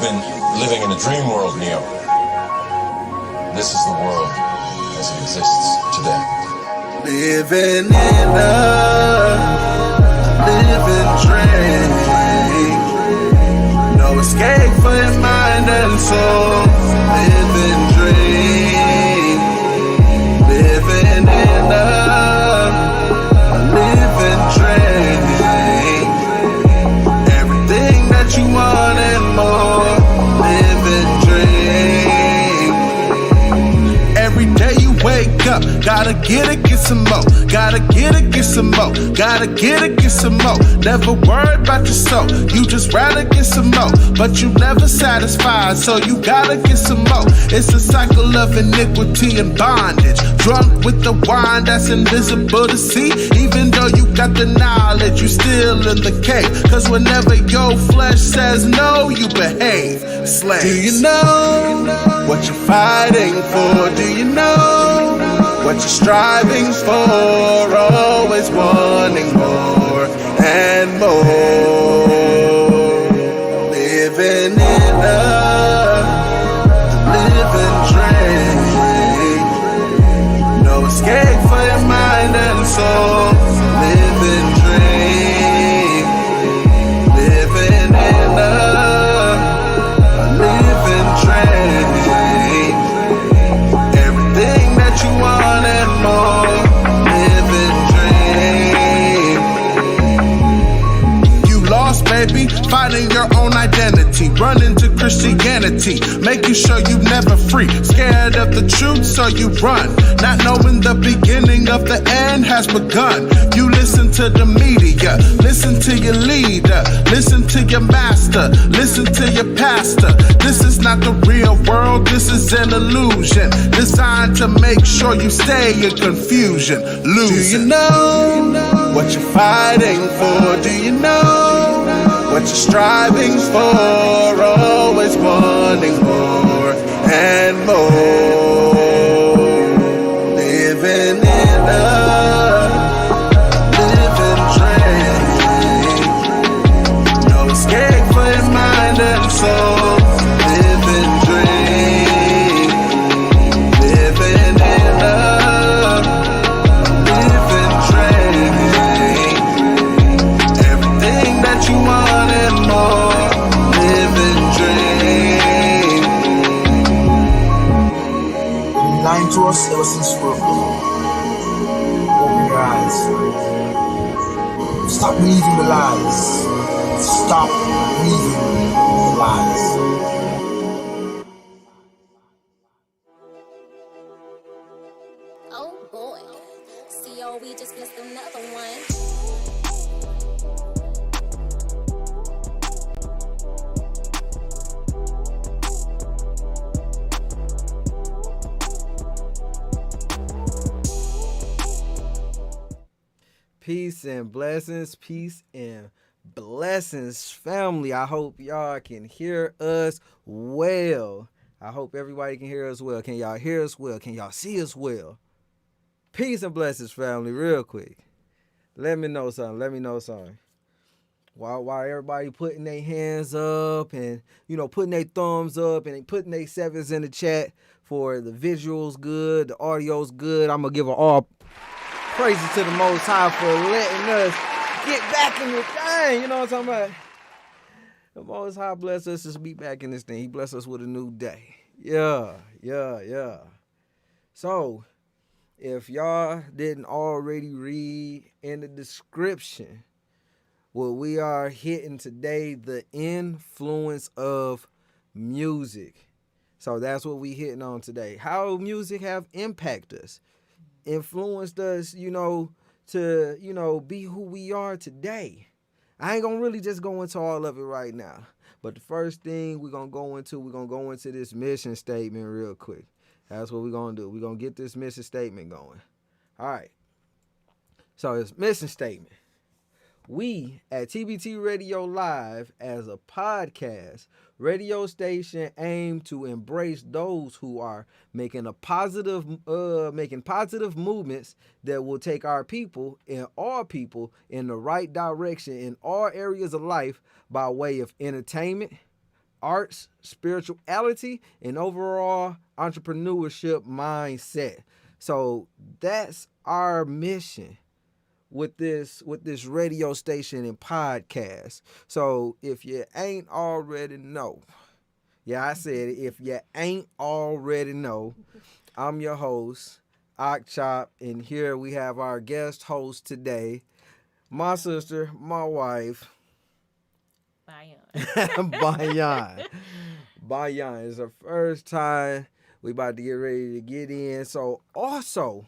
been living in a dream world, Neo. This is the world as it exists today. Living in a living dream. No escape for your mind and soul. Living dream. Living in a living dream. Everything that you want and more. Living dream. Every day you wake up, gotta get it, get some more. Gotta get it, get some more. Gotta get it, get some more. Never worry about your soul, you just rather get some more. But you never satisfied, so you gotta get some more. It's a cycle of iniquity and bondage. Drunk with the wine that's invisible to see. Even though you got the knowledge, you still in the cave. Cause whenever your flesh says no, you behave. Slave. Do you know what you're fighting for? Do you know what you're striving for? Always wanting more and more. Living in a living dream. No escape for your mind and soul. Living dream. Living in a living dream. Everything that you want and more. Baby, finding your own identity, running to Christianity, making sure you never free, scared of the truth, so you run, not knowing the beginning of the end has begun. You listen to the media, listen to your leader, listen to your master, listen to your pastor. This is not the real world, this is an illusion, designed to make sure you stay in confusion, losing. Do you know what you're fighting for? Do you know what you're striving for? Always wanting more and more. Living in a living dream. No escape for your mind and soul. Living dream. Living in a living dream. Everything that you want. Lying to us ever since we were born. Open your eyes. Stop believing the lies. Stop believing the lies. Oh boy, CO, we just missed another one. Peace and blessings, family. I hope y'all can hear us well. I hope everybody can hear us well. Can y'all hear us well? Can y'all see us well? Peace and blessings, family, real quick. Let me know something. While everybody putting their hands up and, putting their thumbs up and putting their sevens in the chat for the visuals good, the audio's good, I'm going to give all praises to the Most High for letting us get back in the thing. You know what I'm talking about? The Most High bless us to be back in this thing. He blessed us with a new day. Yeah. So, if y'all didn't already read in the description, what we are hitting today, the influence of music. So that's what we hitting on today. How music have impacted us. Influenced us, to, be who we are today. I ain't gonna really just go into all of it right now. But the first thing we're gonna go into this mission statement real quick. That's what we're gonna do. We're gonna get this mission statement going. All right. So it's mission statement. We at TBT Radio Live, as a podcast radio station, aim to embrace those who are making positive movements that will take our people and all people in the right direction in all areas of life by way of entertainment, arts, spirituality, and overall entrepreneurship mindset. So that's our mission with this radio station and podcast. So if you ain't already know, yeah, I said it, if you ain't already know, I'm your host, Chop, and here we have our guest host today, my sister, my wife, Bayan. Bayan is the first time we about to get ready to get in. So also,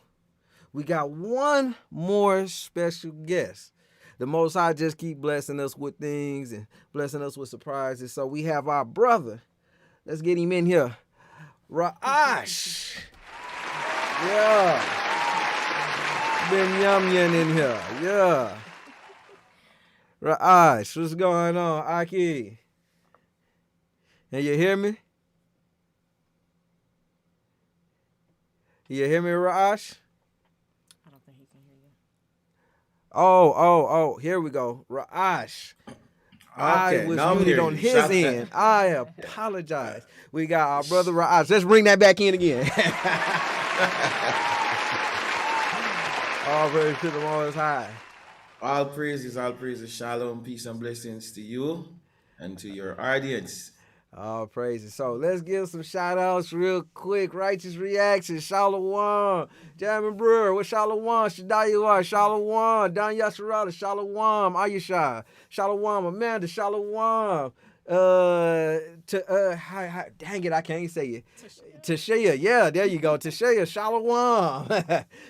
we got one more special guest. The Most High just keep blessing us with things and blessing us with surprises. So we have our brother. Let's get him in here. Ra'ash. Yeah. Been yum in here. Yeah. Ra'ash, what's going on, Aki? Can you hear me? You hear me, Ra'ash? I don't think he can hear you. Oh, here we go. Ra'ash. I was muted on his end. I apologize. We got our brother Ra'ash. Let's bring that back in again. All praise to the Most High. All praises, shalom, peace and blessings to you and to your audience. All praises. So let's give some shout outs real quick. Righteous Reaction, Shalom. Jamin Brewer, what Shalom? Shadayuah, Shalom. Don Yasharada, Shalom. Ayesha, Shalom. Amanda, Shalom. Dang it, I can't say it. Tashia, yeah, there you go. Tashia, Shalom.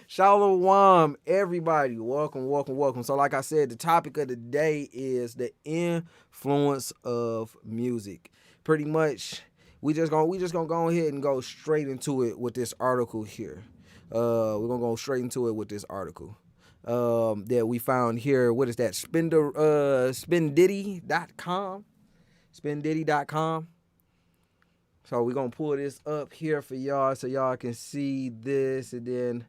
Shalom, everybody. Welcome. So like I said, the topic of the day is the influence of music. Pretty much, we just gonna go ahead and go straight into it with this article here. We're gonna go straight into it with this article that we found here. What is that? Spendiddy.com. Spendiddy.com. So we're gonna pull this up here for y'all so y'all can see this, and then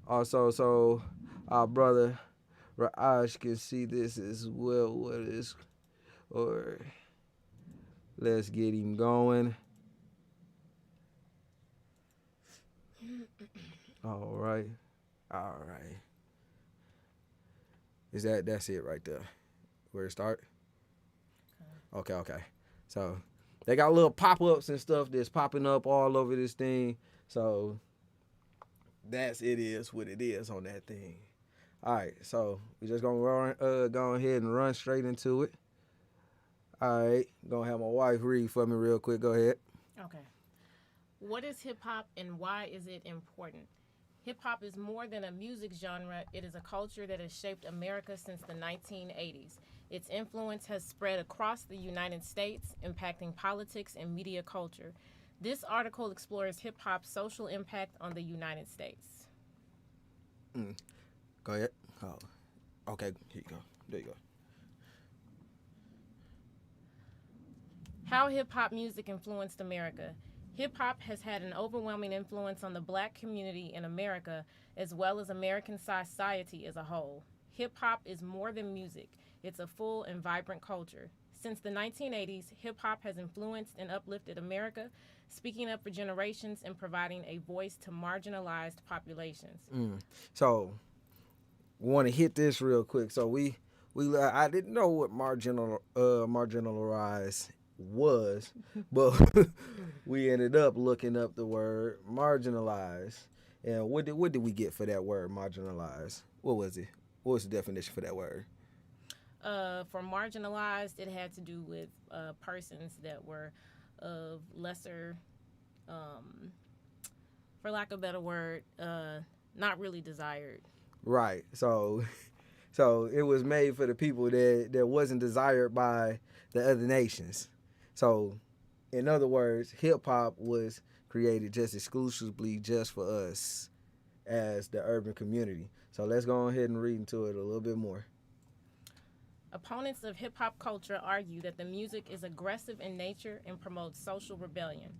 also so our brother Ra'ash can see this as well. What is or let's get him going. All right. That's it right there. Where to start? Okay. So they got little pop-ups and stuff that's popping up all over this thing. So it is what it is on that thing. All right. So we just gonna go ahead and run straight into it. All right, gonna have my wife read for me real quick. Go ahead. Okay. What is hip-hop and why is it important? Hip-hop is more than a music genre. It is a culture that has shaped America since the 1980s. Its influence has spread across the United States, impacting politics and media culture. This article explores hip-hop's social impact on the United States. Go ahead. Oh, okay, here you go. There you go. How hip-hop music influenced America. Hip-hop has had an overwhelming influence on the black community in America, as well as American society as a whole. Hip-hop is more than music. It's a full and vibrant culture. Since the 1980s, hip-hop has influenced and uplifted America, speaking up for generations and providing a voice to marginalized populations. So, we want to hit this real quick. So I didn't know what marginalized was, but we ended up looking up the word marginalized. And what did we get for that word marginalized? What was it? What was the definition for that word? For marginalized, it had to do with persons that were of lesser, for lack of a better word, not really desired. Right. So it was made for the people that wasn't desired by the other nations. So, in other words, hip-hop was created just exclusively just for us as the urban community. So let's go ahead and read into it a little bit more. Opponents of hip-hop culture argue that the music is aggressive in nature and promotes social rebellion.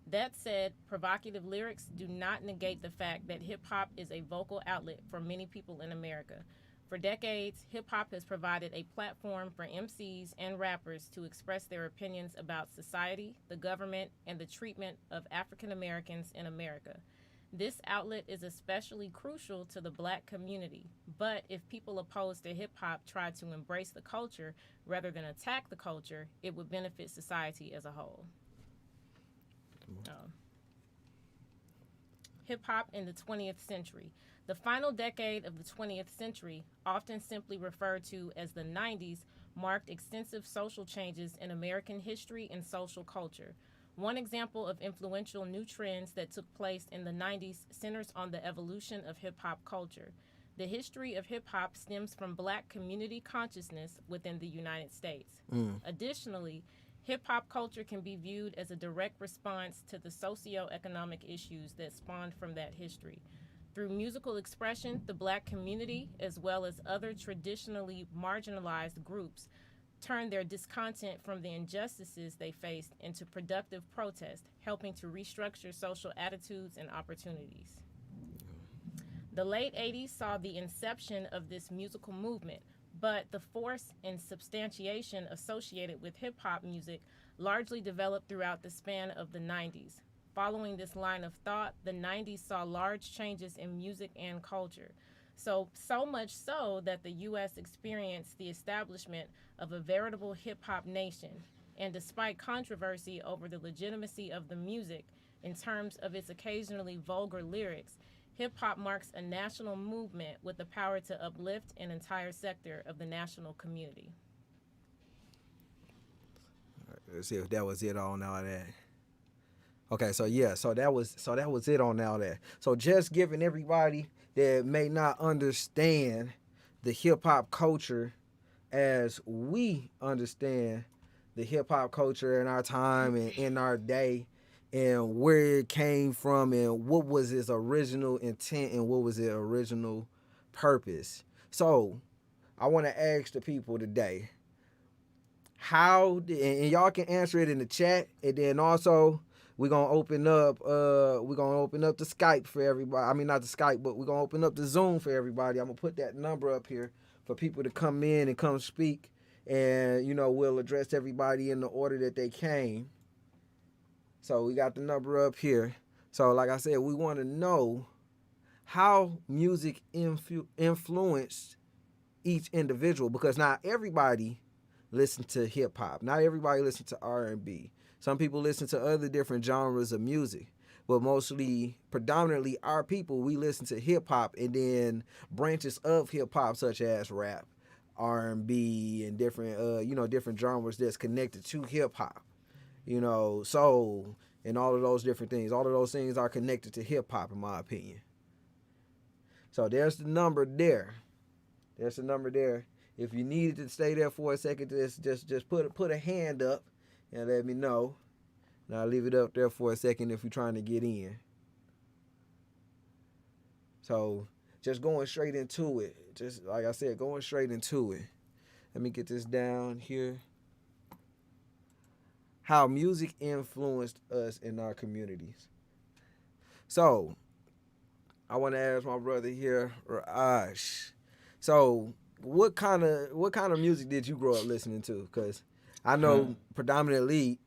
That said, provocative lyrics do not negate the fact that hip-hop is a vocal outlet for many people in America. For decades, hip hop has provided a platform for MCs and rappers to express their opinions about society, the government, and the treatment of African Americans in America. This outlet is especially crucial to the black community, but if people opposed to hip hop try to embrace the culture rather than attack the culture, it would benefit society as a whole. Hip hop in the 20th century. The final decade of the 20th century, often simply referred to as the 90s, marked extensive social changes in American history and social culture. One example of influential new trends that took place in the 90s centers on the evolution of hip hop culture. The history of hip hop stems from black community consciousness within the United States. Additionally, hip hop culture can be viewed as a direct response to the socio-economic issues that spawned from that history. Through musical expression, the black community, as well as other traditionally marginalized groups, turned their discontent from the injustices they faced into productive protest, helping to restructure social attitudes and opportunities. The late 80s saw the inception of this musical movement, but the force and substantiation associated with hip hop music largely developed throughout the span of the 90s. Following this line of thought, the 90s saw large changes in music and culture. So much so that the U.S. experienced the establishment of a veritable hip hop nation. And despite controversy over the legitimacy of the music in terms of its occasionally vulgar lyrics, hip hop marks a national movement with the power to uplift an entire sector of the national community. Let's see if that was it on all that. Okay, so that was it on all that. So just giving everybody that may not understand the hip hop culture as we understand the hip hop culture in our time and in our day, and where it came from and what was its original intent and what was its original purpose. So I want to ask the people today, and y'all can answer it in the chat, and then also we're gonna open up the Skype for everybody. I mean, not the Skype, but we're gonna open up the Zoom for everybody. I'm gonna put that number up here for people to come in and come speak, and we'll address everybody in the order that they came. So we got the number up here. So like I said, we want to know how music influenced each individual, because not everybody listen to hip hop. Not everybody listen to R&B. Some people listen to other different genres of music, but predominantly our people, we listen to hip hop and then branches of hip hop such as rap, R&B, and different genres that's connected to hip hop. Soul, and all of those different things. All of those things are connected to hip hop, in my opinion. So there's the number there. If you needed to stay there for a second, just put a hand up and let me know. And I'll leave it up there for a second if you're trying to get in. So just going straight into it. Just like I said, going straight into it. Let me get this down here. How music influenced us in our communities. So I want to ask my brother here, Raj. So what kind of music did you grow up listening to? Because I know predominantly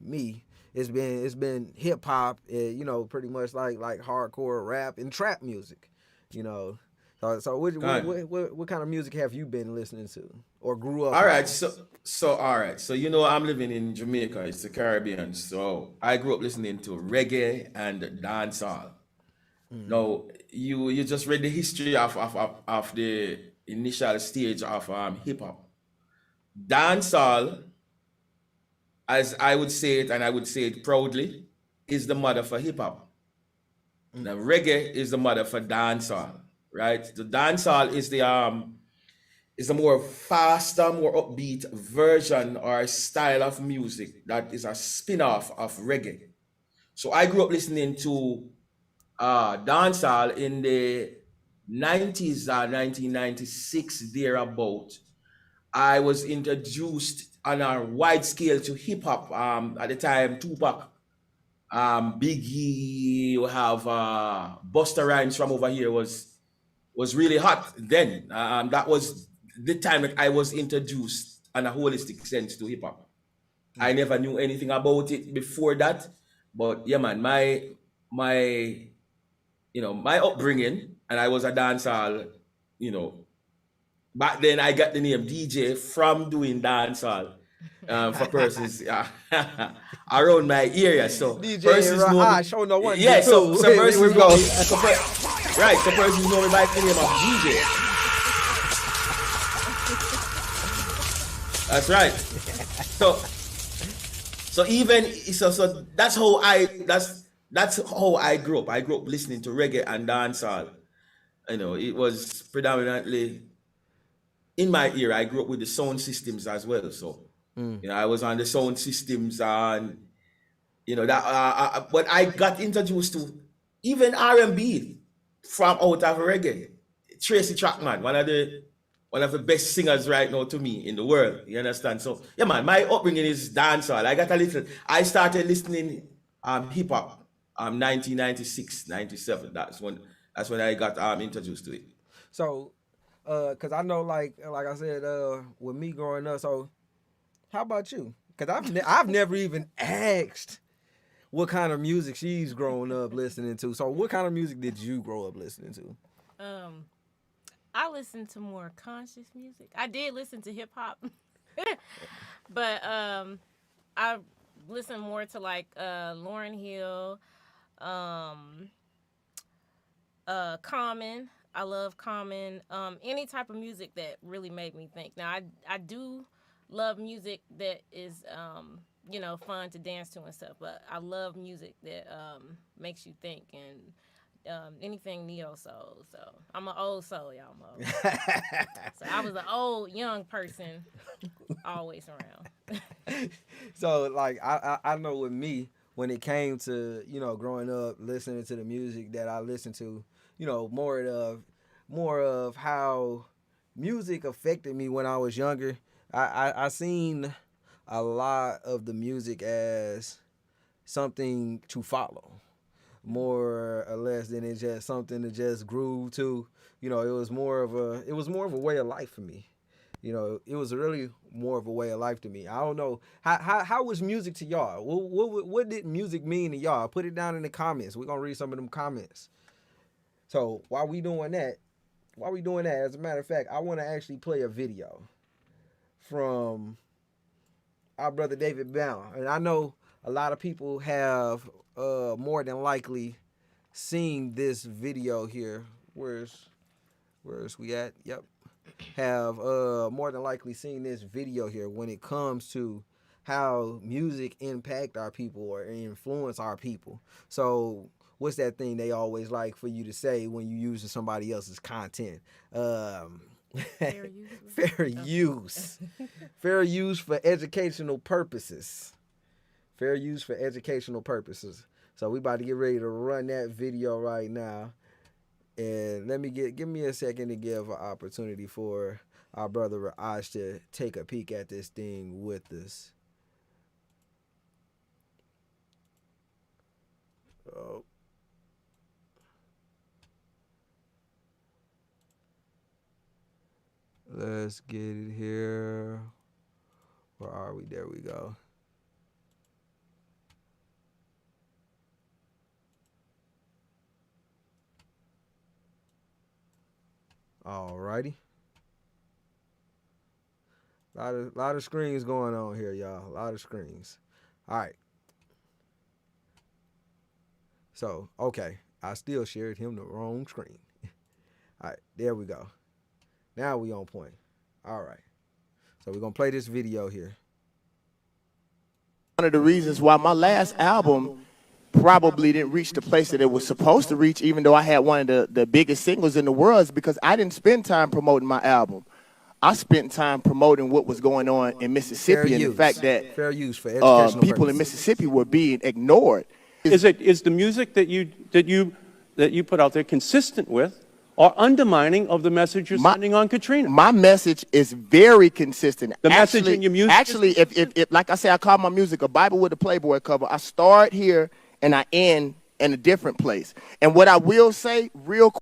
me, it's been hip hop, pretty much like hardcore rap and trap music, So what kind of music have you been listening to or grew up? All right, so I'm living in Jamaica. It's the Caribbean. So I grew up listening to reggae and dancehall. Now you just read the history of the initial stage of hip hop. Dancehall, as I would say it, and I would say it proudly, is the mother for hip hop. Now reggae is the mother for dancehall, right? The dancehall is the more faster, more upbeat version or style of music that is a spin-off of reggae. So I grew up listening to dancehall in the 90s, 1996 thereabout. I was introduced on a wide scale to hip hop. At the time, Tupac, Biggie, you have Busta Rhymes from over here was was really hot then. That was the time that I was introduced in a holistic sense to hip hop. I never knew anything about it before that, but yeah, man, my my upbringing, and I was a dancehall. You know, back then I got the name DJ from doing dancehall for persons around my area. So DJ persons know me. I sure know one Yeah, do too. so Here persons we know go. me. Right, so persons know me by the name of DJ. That's right. So even so that's how I grew up. I grew up listening to reggae and dancehall. It was predominantly in my era. I grew up with the sound systems as well. So I was on the sound systems, and but I got introduced to even R&B from out of reggae. Tracy Chapman, one of the best singers right now to me in the world. You understand? So yeah, man, my upbringing is dancehall. I started listening hip hop 1996, 97. That's when I got introduced to it. So, cause I know, like I said, with me growing up. So, how about you? Cause I've never even asked what kind of music she's grown up listening to. So, what kind of music did you grow up listening to? I listen to more conscious music. I did listen to hip hop, but I listen more to like Lauryn Hill, Common. I love Common. Any type of music that really made me think. Now I do love music that is fun to dance to and stuff, but I love music that makes you think and anything neo soul. So I'm an old soul, y'all know. So I was an old young person, always around. So like I know with me, when it came to growing up listening to the music that I listened to, more of how music affected me when I was younger. I seen a lot of the music as something to follow, more or less than it's just something to just groove to. It was more of a way of life for me. It was really more of a way of life to me. I don't know how was music to y'all. What did music mean to y'all? Put it down in the comments. We're gonna read some of them comments. So while we doing that, as a matter of fact, I want to actually play a video from our brother David Brown, and I know a lot of people have more than likely seen this video here. Where's we at? Yep. Have more than likely seen this video here when it comes to how music impact our people or influence our people. So what's that thing they always like for you to say when you using somebody else's content? Fair use. Fair use. Fair use for educational purposes. Fair use for educational purposes. So we about to get ready to run that video right now. And give me a second to give an opportunity for our brother Raj to take a peek at this thing with us. Oh. Let's get it here. Where are we? There we go. Alrighty. Lot of screens going on here, y'all. A lot of screens. All right. So, okay. I still shared him the wrong screen. All right. There we go. Now we on point. All right. So we're going to play this video here. One of the reasons why my last album probably didn't reach the place that it was supposed to reach, even though I had one of the biggest singles in the world, is because I didn't spend time promoting my album. I spent time promoting what was going on in Mississippi and the fact that fair use for educational people purposes. in Mississippi were being ignored. Is the music that you put out there consistent with or undermining of the message you're sending on Katrina? My message is very consistent. The message in your music? Actually, if like I say, I call my music a Bible with a Playboy cover. I start here and I end in a different place. And what I will say real quick,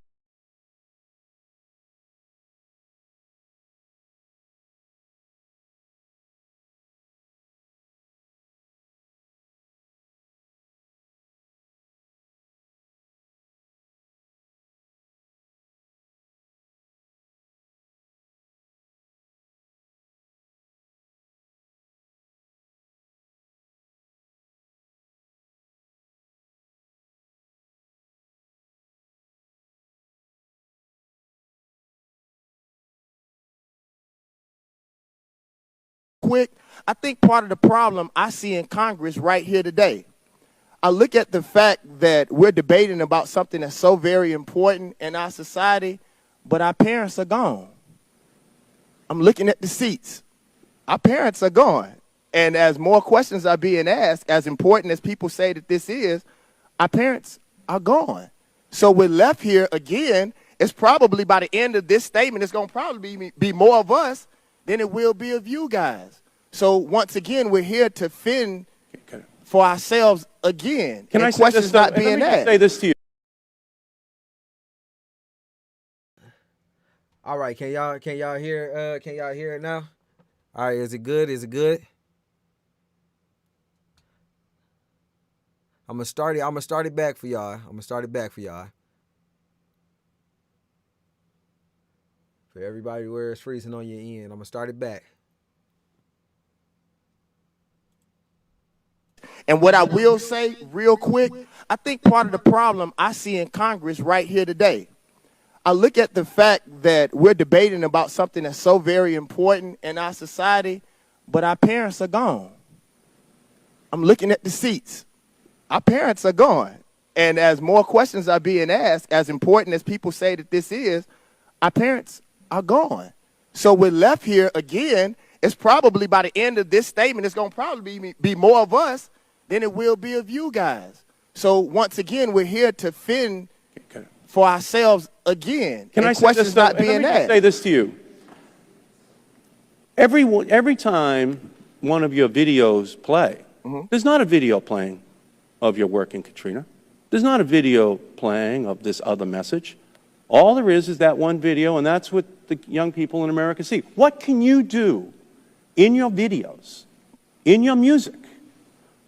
quick, I think part of the problem I see in Congress right here today, I look at the fact that we're debating about something that's so very important in our society, but our parents are gone. I'm looking at the seats. Our parents are gone. And as more questions are being asked, as important as people say that this is, our parents are gone. So we're left here again. It's probably by the end of this statement, it's going to probably be more of us than it will be of you guys. So once again, we're here to fend for ourselves again. Can I say questions this? not Let being me just asked. say this to you. All right, can y'all hear it now? All right, is it good? Is it good? I'm gonna start it back for y'all. For everybody where it's freezing on your end, I'm gonna start it back. And what I will say real quick, I think part of the problem I see in Congress right here today, I look at the fact that we're debating about something that's so very important in our society, but our parents are gone. I'm looking at the seats. Our parents are gone. And as more questions are being asked, as important as people say that this is, our parents are gone. So we're left here again. It's probably by the end of this statement, it's going to probably be more of us than it will be of you guys. So once again, we're here to fend for ourselves again. Can I say questions this? not Let being me just asked. say this to you. Every time one of your videos play, there's not a video playing of your work in Katrina. There's not a video playing of this other message. All there is that one video, and that's what the young people in America see. What can you do in your videos, in your music,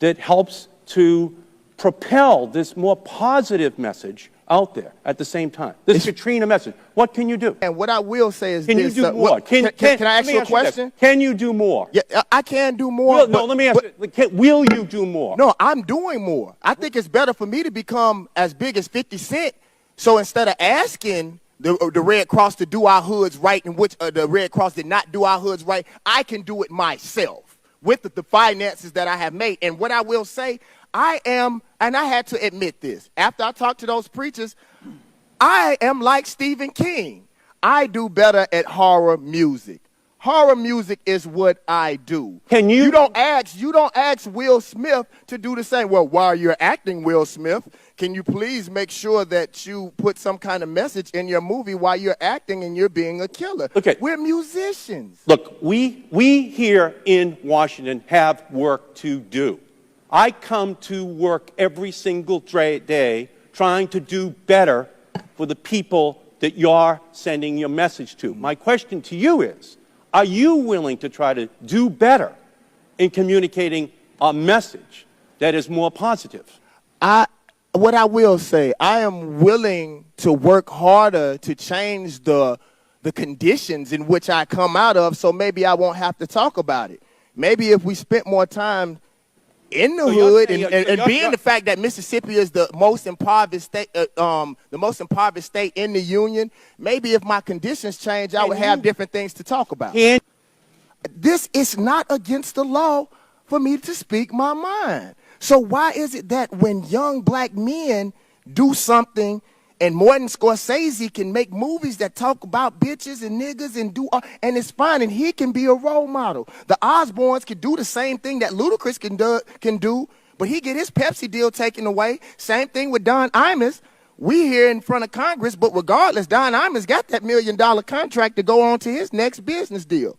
that helps to propel this more positive message out there at the same time? This Katrina message. What can you do? And what I will say is Can this. you do more? Can I ask you a question? Can you do more? Yeah, I can do more. Let me ask you. Will you do more? No, I'm doing more. I think it's better for me to become as big as 50 Cent. So instead of asking the Red Cross to do our hoods right, and which the Red Cross did not do our hoods right, I can do it myself with the finances that I have made. And what I will say, I am, and I had to admit this, after I talked to those preachers, I am like Stephen King. I do better at horror music. Horror music is what I do. You don't ask Will Smith to do the same. Well, while you're acting Will Smith, can you please make sure that you put some kind of message in your movie while you're acting and you're being a killer? Okay. We're musicians. Look, we here in Washington have work to do. I come to work every single day trying to do better for the people that you're sending your message to. My question to you is, are you willing to try to do better in communicating a message that is more positive? What I will say, I am willing to work harder to change the conditions in which I come out of, so maybe I won't have to talk about it. Maybe if we spent more time in the hood and being the fact that Mississippi is the most impoverished state in the union, maybe if my conditions change, I would have different things to talk about. This is not against the law for me to speak my mind. So why is it that when young black men do something and Martin Scorsese can make movies that talk about bitches and niggas and it's fine and he can be a role model. The Osbournes can do the same thing that Ludacris can do, but he get his Pepsi deal taken away. Same thing with Don Imus. We here in front of Congress, but regardless, Don Imus got that $1 million contract to go on to his next business deal.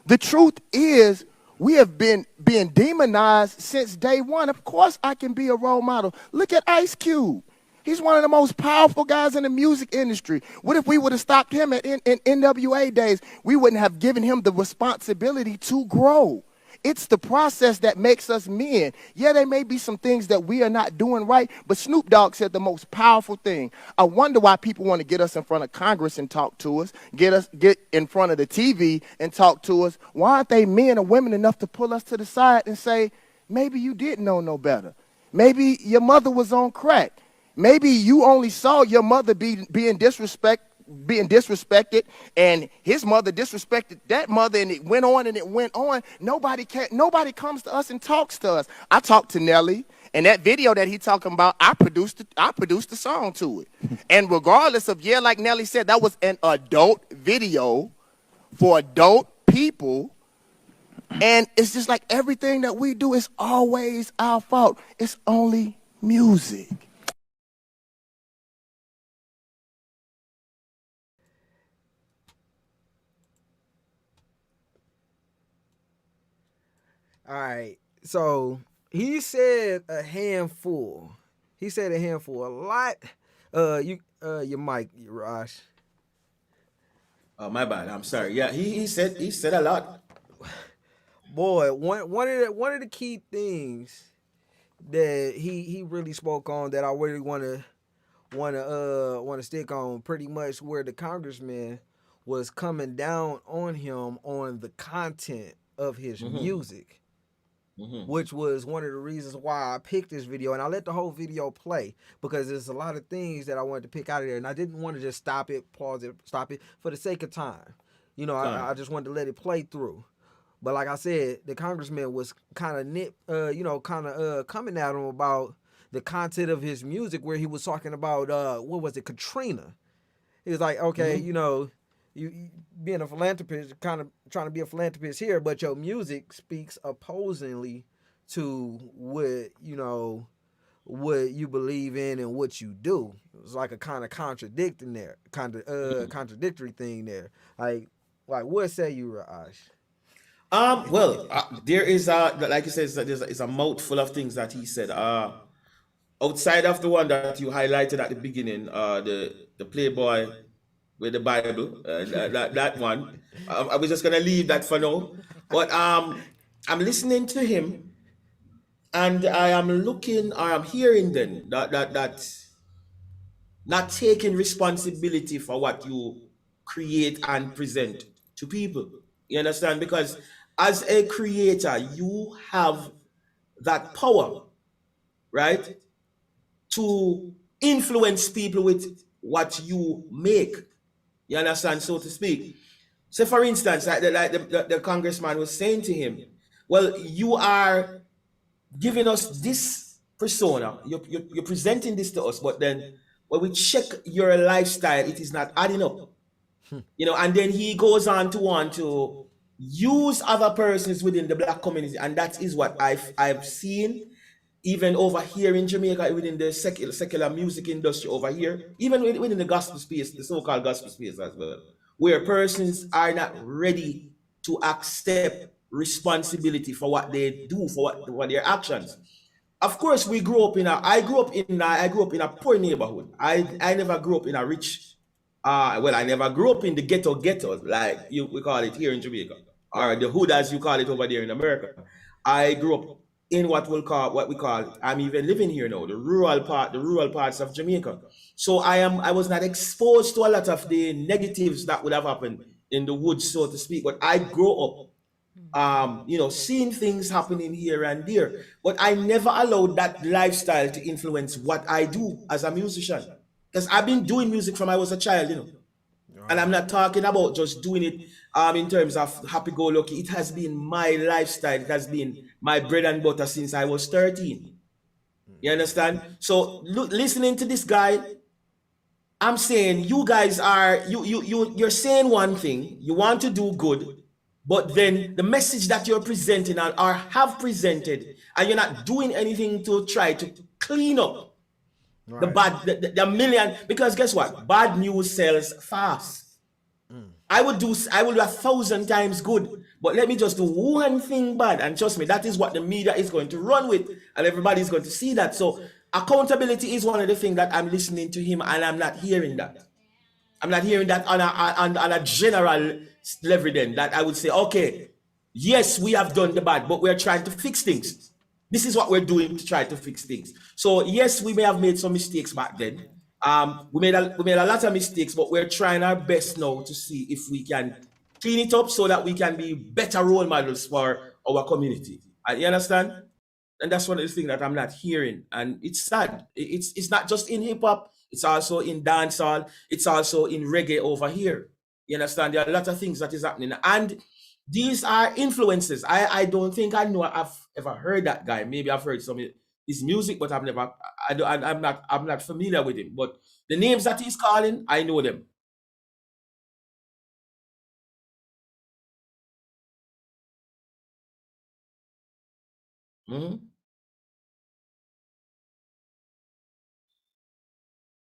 The truth is, we have been being demonized since day one. Of course I can be a role model. Look at Ice Cube. He's one of the most powerful guys in the music industry. What if we would have stopped him in NWA days? We wouldn't have given him the responsibility to grow. It's the process that makes us men. Yeah, there may be some things that we are not doing right, but Snoop Dogg said the most powerful thing. I wonder why people want to get us in front of Congress and talk to us, get in front of the TV and talk to us. Why aren't they men or women enough to pull us to the side and say, maybe you didn't know no better. Maybe your mother was on crack. Maybe you only saw your mother being disrespected being disrespected, and his mother disrespected that mother, and it went on and it went on. Nobody comes to us and talks to us. I talked to Nelly, and that video that he talking about, I produced the song to it. And regardless of, like Nelly said, that was an adult video for adult people. And it's just like everything that we do is always our fault. It's only music. All right. So he said a handful. He said a handful. A lot. Your mic, Raj. Oh, my bad. I'm sorry. Yeah, he said a lot. Boy, one of the key things that he really spoke on that I really want to stick on, pretty much where the congressman was coming down on him on the content of his music. Which was one of the reasons why I picked this video, and I let the whole video play because there's a lot of things that I wanted to pick out of there, and I didn't want to just stop it, pause it, stop it for the sake of time. You know, I just wanted to let it play through. But like I said, the congressman was kind of coming at him about the content of his music, where he was talking about what was it, Katrina. He was like, okay, you know, you being a philanthropist, kind of trying to be a philanthropist here, but your music speaks opposingly to what you believe in and what you do. It was like a kind of contradictory thing there. Like what say you, Raj? Well, there is like you said, there's a mouthful of things that he said. Outside of the one that you highlighted at the beginning, the Playboy with the Bible, that one. I was just gonna leave that for now. But I'm listening to him, and I'm hearing then that not taking responsibility for what you create and present to people. You understand? Because as a creator, you have that power, right, to influence people with what you make. You understand, so to speak. So, for instance, like the congressman was saying to him, well, you are giving us this persona, you're presenting this to us, but then when we check your lifestyle, it is not adding up. You know, and then he goes on to want to use other persons within the black community, and that is what I've seen even over here in Jamaica, within the secular music industry over here, even within the gospel space, the so-called gospel space as well, where persons are not ready to accept responsibility for what they do, for what their actions. Of course, I grew up in a poor neighborhood. I never grew up in a rich. I never grew up in the ghettos, like we call it here in Jamaica, or the hood as you call it over there in America. I grew up in what we call, I'm even living here now, the rural parts of Jamaica. So I was not exposed to a lot of the negatives that would have happened in the woods, so to speak. But I grew up, seeing things happening here and there. But I never allowed that lifestyle to influence what I do as a musician. Because I've been doing music from I was a child. And I'm not talking about just doing it in terms of happy-go-lucky. It has been my lifestyle. It has been my bread and butter since I was 13. You understand? So listening to this guy, I'm saying you guys are, you're saying one thing, you want to do good, but then the message that you're presenting or have presented, and you're not doing anything to try to clean up the bad, the million, because guess what? Bad news sells fast. I will do 1,000 times good, but let me just do one thing bad, and trust me, that is what the media is going to run with, and everybody's going to see that. So accountability is one of the things that I'm listening to him, and I'm not hearing that. I'm not hearing that on a general level then, that I would say, okay, yes, we have done the bad, but we're trying to fix things. This is what we're doing to try to fix things. So yes, we may have made some mistakes back then. We made a lot of mistakes, but we're trying our best now to see if we can clean it up so that we can be better role models for our community. You understand? And that's one of the things that I'm not hearing. And it's sad. It's not just in hip hop. It's also in dancehall. It's also in reggae over here. You understand? There are a lot of things that is happening, and these are influences. I don't think I know I've ever heard that guy. Maybe I've heard some of his music, but I've never. I'm not familiar with him. But the names that he's calling, I know them. Mm-hmm.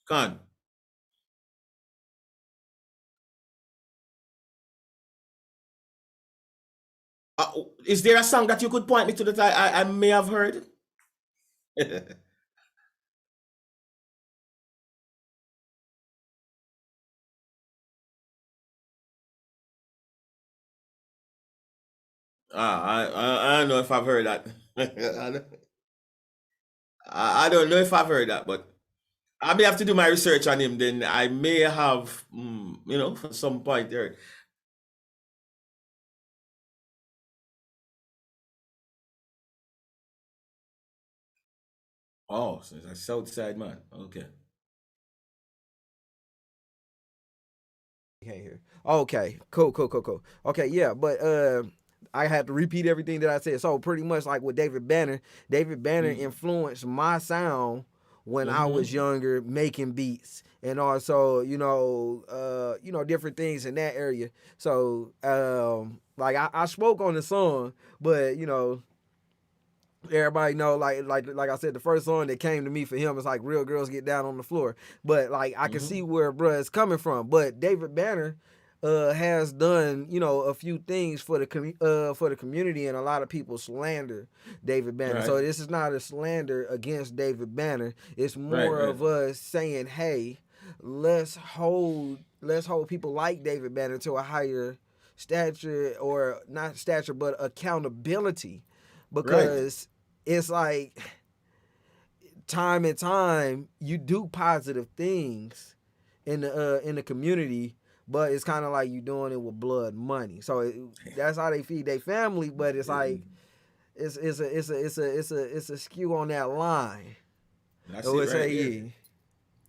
Khan. Is there a song that you could point me to that I may have heard? I don't know if I've heard that. I don't know if I've heard that, but I may have to do my research on him. Then I may have, at some point there. Oh, so it's a South Side man. Okay. Can't hear. Okay, cool. Okay, yeah, but I had to repeat everything that I said. So pretty much like with David Banner influenced my sound when I was younger, making beats and also different things in that area. So like I spoke on the song, but everybody know like I said, the first song that came to me for him is like Real Girls Get Down on the Floor. But like I can see where bruh is coming from. But David Banner has done a few things for the community, and a lot of people slander David Banner. Right. So this is not a slander against David Banner. It's more Right. of us saying, hey, let's hold people like David Banner to a higher stature, or not stature, but accountability. Because it's like time and time you do positive things in the community, but it's kind of like you doing it with blood money. So that's how they feed their family. But it's like it's a skew on that line. That's it right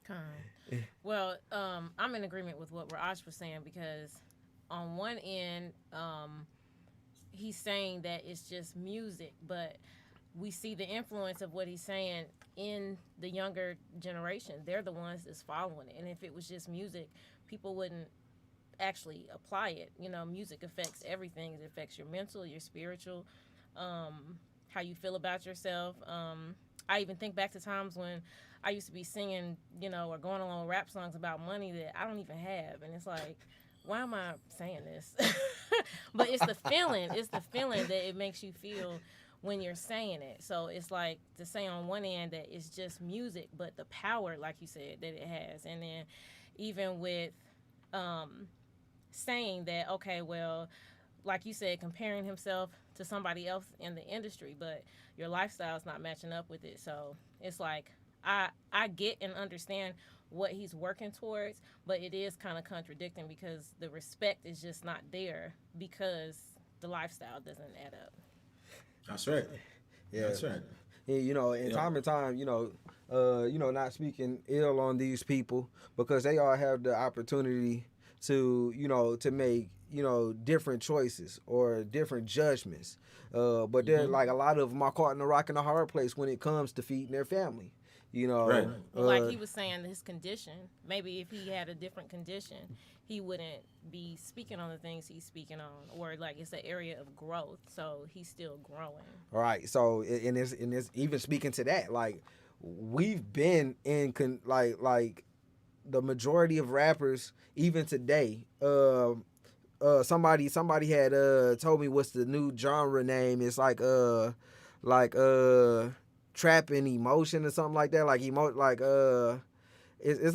there. Well, I'm in agreement with what Raj was saying, because on one end, he's saying that it's just music, but we see the influence of what he's saying in the younger generation. They're the ones that's following it. And if it was just music, people wouldn't actually apply it. Music affects everything. It affects your mental, your spiritual, how you feel about yourself. I even think back to times when I used to be singing, or going along rap songs about money that I don't even have. And it's like, why am I saying this? But it's the feeling. It's the feeling that it makes you feel when you're saying it. So it's like to say on one end that it's just music, but the power, like you said, that it has. And then even with saying that, okay, well, like you said, comparing himself to somebody else in the industry, but your lifestyle is not matching up with it. So it's like I get and understand what he's working towards, but it is kind of contradicting because the respect is just not there because the lifestyle doesn't add up. That's right. Yeah. That's right. And time and time, not speaking ill on these people, because they all have the opportunity to make, different choices or different judgments. But they're like, a lot of them are caught in a rock and a hard place when it comes to feeding their family. Right. Like he was saying, his condition, maybe if he had a different condition, he wouldn't be speaking on the things he's speaking on, or like it's an area of growth, so he's still growing. All right. So in this even speaking to that, like we've been in like the majority of rappers even today. Somebody had told me what's the new genre name. It's like trap and emotion or something like that. Like it's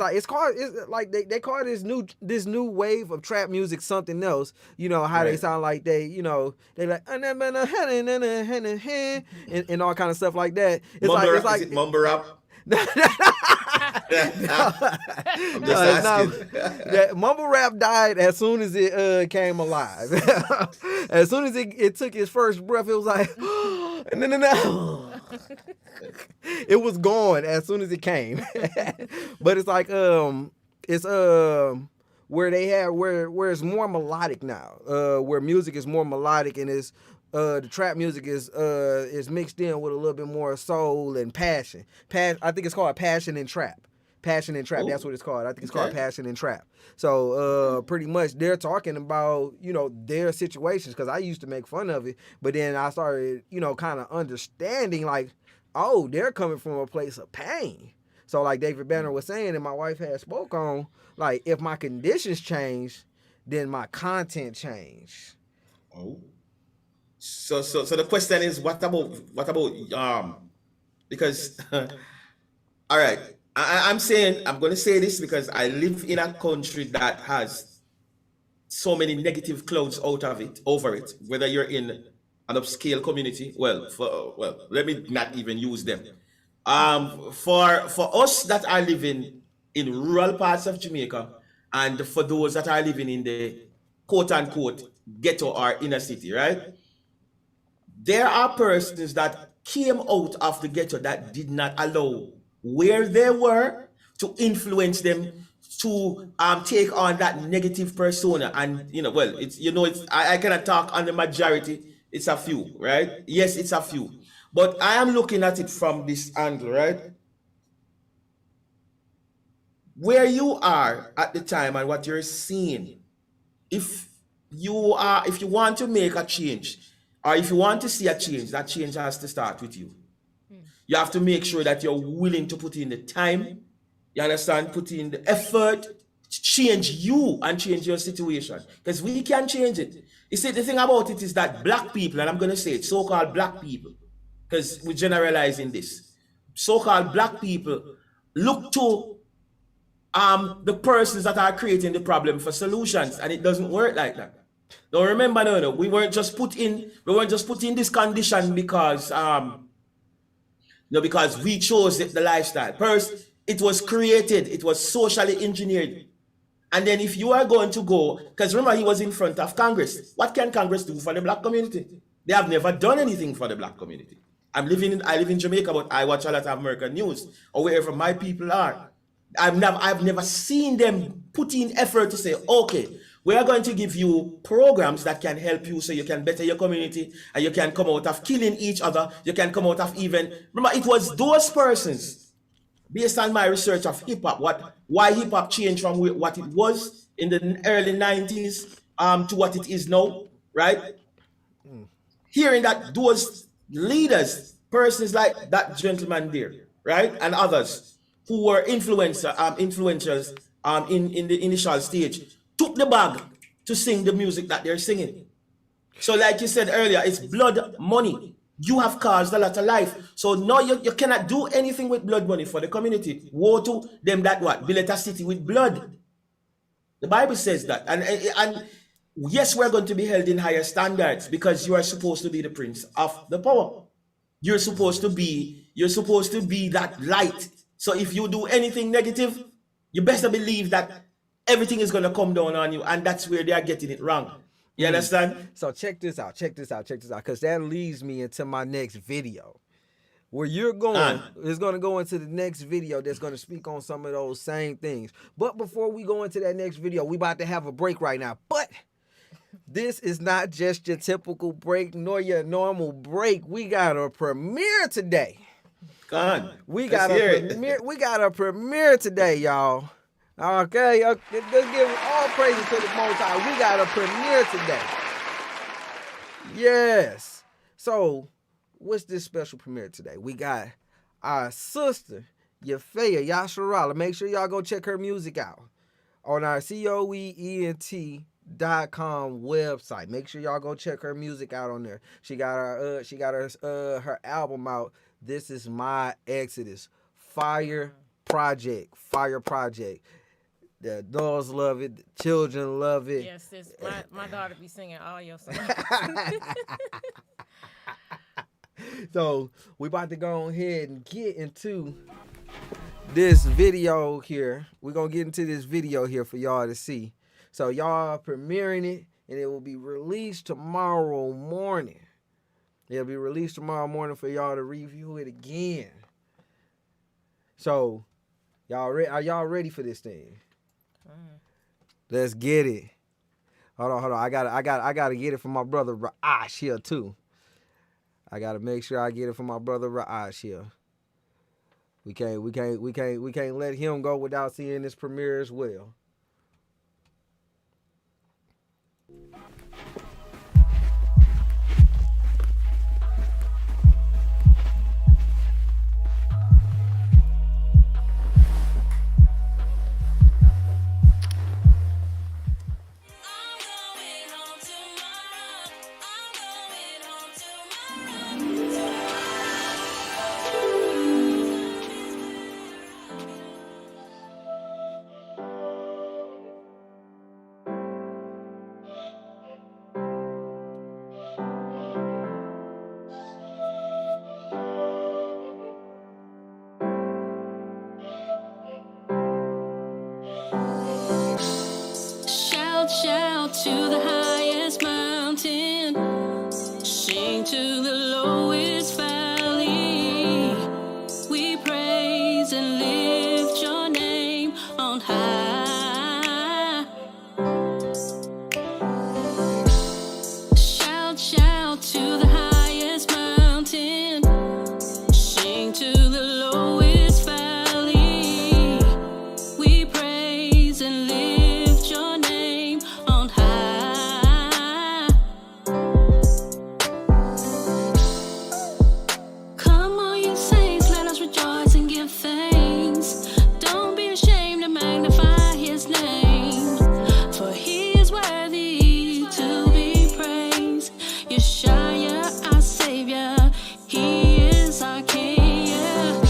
like they call this new wave of trap music something else. How they sound like they like and all kind of stuff like that. It's mumble like is it mumble rap? I'm just asking. That mumble rap died as soon as it came alive. As soon as it took its first breath, it was like, no. It was gone as soon as it came. But it's like it's where they have where it's more melodic now. Where music is more melodic and is the trap music is mixed in with a little bit more soul and passion. I think it's called passion and trap. Passion and trap. Oh, That's what it's called. I think it's called okay. passion and trap. So pretty much they're talking about, you know, their situations, because I used to make fun of it, but then I started, you know, kind of understanding like, oh, they're coming from a place of pain. So like David Banner was saying, and my wife had spoke on, like, if my conditions change, then my content change. Oh. So the question is, what about because all right, I'm saying, I'm going to say this because I live in a country that has so many negative clouds over it, whether you're in an upscale community. Well, let me not even use them. For us that are living in rural parts of Jamaica, and for those that are living in the quote unquote ghetto or inner city, right? There are persons that came out of the ghetto that did not allow where they were to influence them to take on that negative persona. And well, I cannot talk on the majority. It's a few, right? Yes, it's a few. But I am looking at it from this angle, right? Where you are at the time and what you're seeing, if you want to make a change, or if you want to see a change, that change has to start with you. You have to make sure that you're willing to put in the time, you understand, put in the effort to change you and change your situation, because we can change it. You see, the thing about it is that black people, and I'm going to say it, so-called black people, because we're generalizing this, so-called black people look to the persons that are creating the problem for solutions, and it doesn't work like that. Don't remember, no, we weren't just put in this condition because because we chose the lifestyle. First, it was created, it was socially engineered. And then if you are going to go, because remember, he was in front of Congress. What can Congress do for the black community? They have never done anything for the black community. I live in Jamaica, but I watch a lot of American news, or wherever my people are. I've never seen them put in effort to say, okay, we are going to give you programs that can help you so you can better your community, and you can come out of killing each other. You can come out of even, remember, it was those persons, based on my research of hip hop, why hip hop changed from what it was in the early 90s to what it is now, right? Hearing that those leaders, persons like that gentleman there, right, and others who were influencers in the initial stage, took the bag to sing the music that they're singing. So like you said earlier, it's blood money. You have caused a lot of life. So now you cannot do anything with blood money for the community. Woe to them that what? Build a city with blood. The Bible says that. And yes, we're going to be held in higher standards because you are supposed to be the prince of the power. You're supposed to be that light. So if you do anything negative, you better believe that everything is going to come down on you, and that's where they are getting it wrong. You understand? So check this out, because that leads me into my next video. Where you're going is going to go into the next video that's going to speak on some of those same things. But before we go into that next video, we about to have a break right now. But this is not just your typical break nor your normal break. We got a premiere today. We got a premiere today, y'all. Okay, let's give all praises to the Most High. We got a premiere today. Yes. So, what's this special premiere today? We got our sister, Yafaya Yasharala. Make sure y'all go check her music out on our COEENT.com website. Make sure y'all go check her music out on there. She got her album out. This is My Exodus. Fire project. The adults love it. The children love it. Yes, my daughter be singing all your songs. So we about to go ahead and get into this video here. We're going to get into this video here for y'all to see. So y'all premiering it, and it will be released tomorrow morning. It'll be released tomorrow morning for y'all to review it again. So, are y'all ready for this thing? Let's get it. Hold on. I gotta get it from my brother Ra'ash here too. I gotta make sure I get it from my brother Ra'ash here. We can't let him go without seeing this premiere as well. Shout to the highest mountain, sing to the lowest valley. We praise and lift your name on high. Shout to the highest mountain, sing to the lowest valley. We praise and lift your name on high. Come on, you saints, let us rejoice and give thanks. Don't be ashamed to magnify his name, for he is worthy to be praised. Yeshua, our Savior, he is our King. Yeah.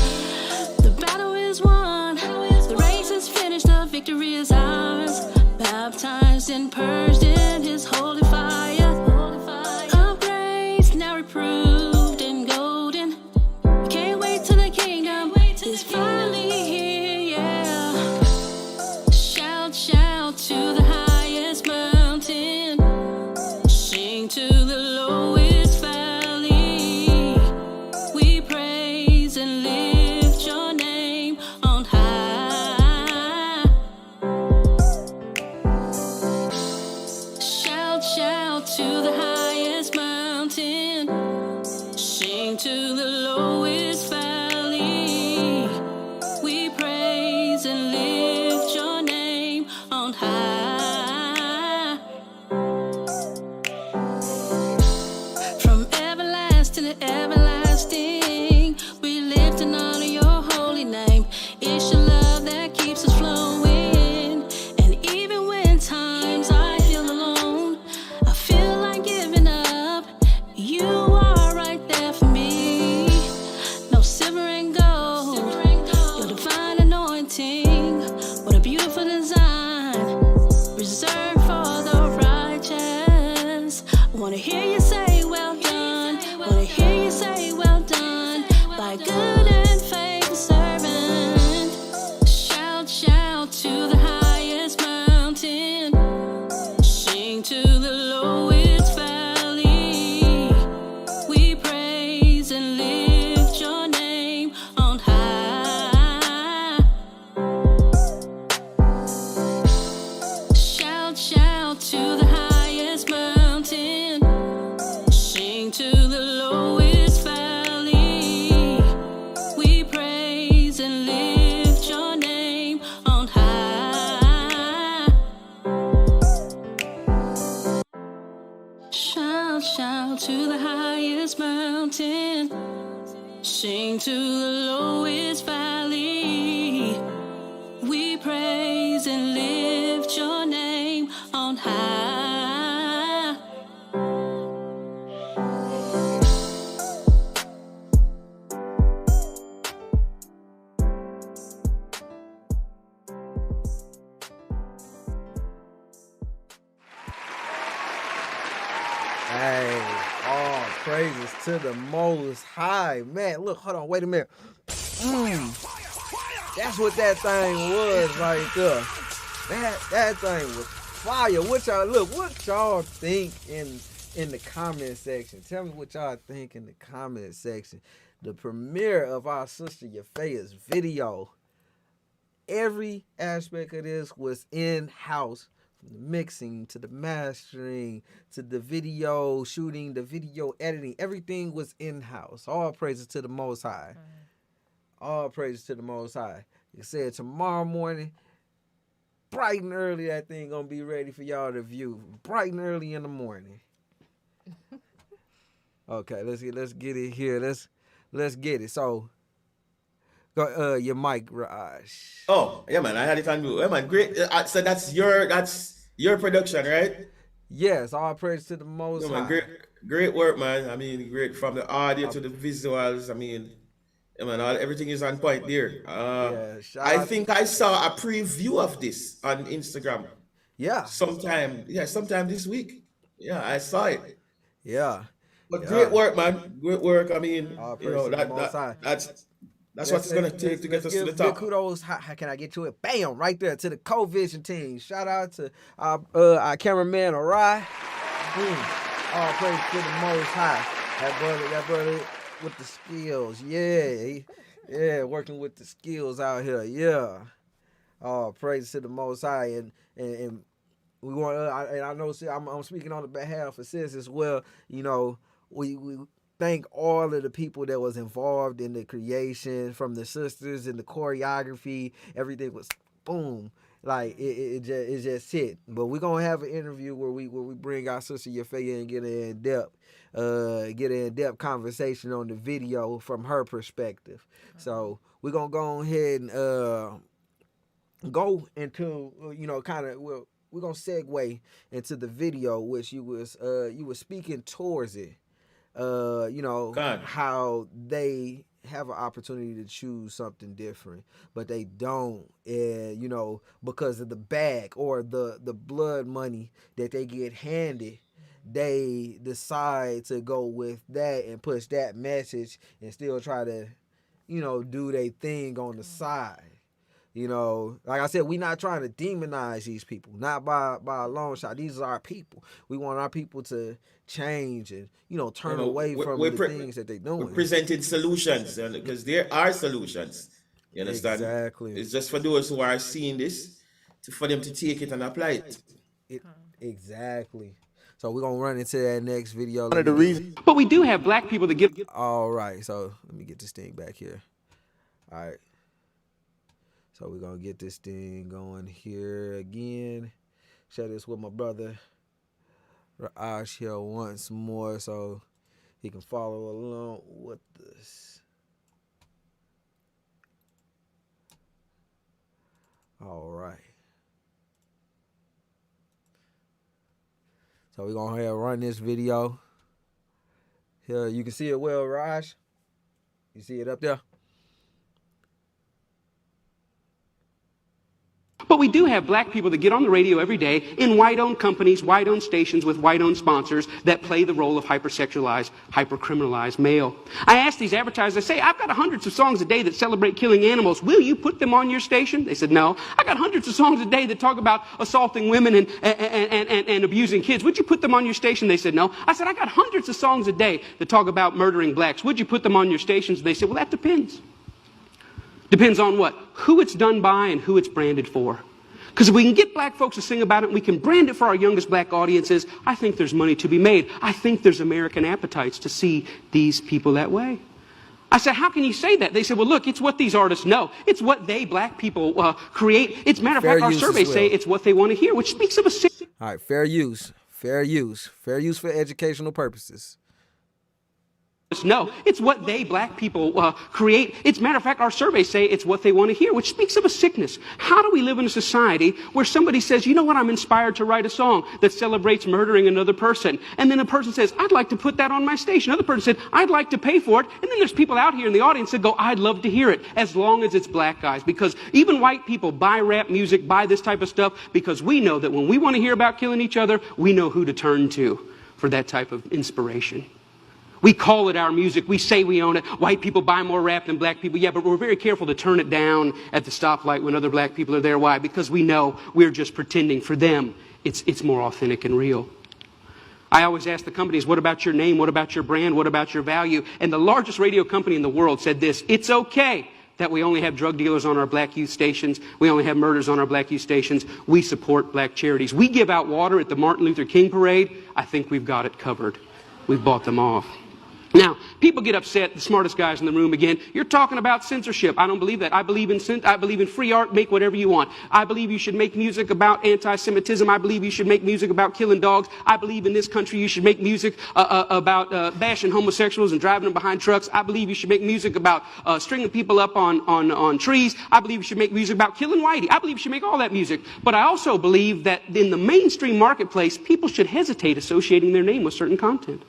The battle is won, the race is finished, the victory is ours. Baptized and purged in his holy fire, of grace now reproved and golden. Can't wait till the kingdom is finally here. Yeah. Shout to the highest mountain, sing to the lowest valley. We praise and lift your name on high. Shout to the highest mountain, sing to the lowest valley. We praise and lift your name on high. From everlasting to everlasting, we lift and honor your holy name. It's your love that keeps us flowing. And even when times I feel alone, I feel like giving up, you are right there for me. No silver and gold, your divine anointing. What a beautiful design, reserved for the righteous. I wanna hear you say, well done. Wanna hear you say, well done, thy good and faithful servant. Shout to the highest mountain, sing to the lowest valley. We praise and lift your name on high. Shout to the highest mountain, sing to the lowest valley. We praise and lift your name on high. Shout to the highest mountain, sing to the lowest valley. We praise and lift your name on high. Hey, all praises to the Most High. Man, look, hold on, wait a minute. That's what that thing was right there. That thing was fire. What y'all think in in the comment section. Tell me what y'all think in the comment section. The premiere of our sister Yafea's video, every aspect of this was in-house. From the mixing to the mastering to the video shooting, the video editing, everything was in-house. All praises to the Most High. All praises to the Most High. Like I said, tomorrow morning, bright and early, that thing gonna be ready for y'all to view. Bright and early in the morning. Okay, let's get it here. Let's get it. So, go your mic, Raj. Oh, yeah, man. I had it on mute. Yeah, man. Great. So that's your production, right? Yes, all praise to the Most Yeah, High. man. Great work, man. I mean, great from the audio to the visuals. I mean, yeah, man, everything is on point there. I think I saw a preview of this on Instagram. Yeah. Sometime this week. Yeah, I saw it. Yeah. But great work, man. Great work. I mean, you know, that's what it's gonna take to get us to the top. Kudos. How can I get to it? Bam! Right there to the Co-Vision team. Shout out to our cameraman Arai. All praise to the Most High. That brother with the skills. Yeah, working with the skills out here. Yeah. All praise to the Most High, and we want. And I know I'm speaking on the behalf of Sis as well. You know, we thank all of the people that was involved in the creation, from the sisters and the choreography. Everything was boom. Like it just hit. But we're gonna have an interview where we bring our sister Yafea and get an in-depth conversation on the video from her perspective. So we're gonna go ahead and go into kind of we're gonna segue into the video, which you were speaking towards it. How they have an opportunity to choose something different, but they don't, because of the bag or the blood money that they get handed, they decide to go with that and push that message and still try to, do their thing on the side. Like I said, we're not trying to demonize these people, not by a long shot. These are our people. We want our people to change and, turn away from the things that they're doing. We're presenting solutions, because there are solutions. You understand? Exactly. It's just for those who are seeing this, for them to take it and apply it. Exactly. So we're going to run into that next video. One of the reasons. But we do have black people that get. All right. So let me get this thing back here. All right. So we're going to get this thing going here again. Share this with my brother Raj here once more so he can follow along with this. All right. So we're going to run this video. Here, you can see it well, Raj. You see it up there? But we do have black people that get on the radio every day in white-owned companies, white-owned stations with white-owned sponsors that play the role of hypersexualized, hypercriminalized male. I ask these advertisers, I say, I've got hundreds of songs a day that celebrate killing animals. Will you put them on your station? They said, no. I got hundreds of songs a day that talk about assaulting women and abusing kids. Would you put them on your station? They said, no. I said, I got hundreds of songs a day that talk about murdering blacks. Would you put them on your stations? They said, well, that depends. Depends on what? Who it's done by and who it's branded for. Because if we can get black folks to sing about it and we can brand it for our youngest black audiences, I think there's money to be made. I think there's American appetites to see these people that way. I said, how can you say that? They said, well, look, it's what these artists know. It's what they, black people, create. It's matter of fact, our surveys say it's what they want to hear, which speaks of a... All right, fair use. Fair use. Fair use for educational purposes. No, it's what they, black people, create. It's matter of fact, our surveys say it's what they want to hear, which speaks of a sickness. How do we live in a society where somebody says, you know what, I'm inspired to write a song that celebrates murdering another person. And then a person says, I'd like to put that on my station. Another person said, I'd like to pay for it. And then there's people out here in the audience that go, I'd love to hear it, as long as it's black guys. Because even white people buy rap music, buy this type of stuff, because we know that when we want to hear about killing each other, we know who to turn to for that type of inspiration. We call it our music. We say we own it. White people buy more rap than black people. Yeah, but we're very careful to turn it down at the stoplight when other black people are there. Why? Because we know we're just pretending. For them, it's more authentic and real. I always ask the companies, what about your name? What about your brand? What about your value? And the largest radio company in the world said this: it's okay that we only have drug dealers on our black youth stations. We only have murders on our black youth stations. We support black charities. We give out water at the Martin Luther King parade. I think we've got it covered. We've bought them off. Now, people get upset, the smartest guys in the room again. You're talking about censorship. I don't believe that. I believe in free art. Make whatever you want. I believe you should make music about anti-Semitism. I believe you should make music about killing dogs. I believe in this country you should make music about bashing homosexuals and driving them behind trucks. I believe you should make music about stringing people up on trees. I believe you should make music about killing whitey. I believe you should make all that music. But I also believe that in the mainstream marketplace, people should hesitate associating their name with certain content.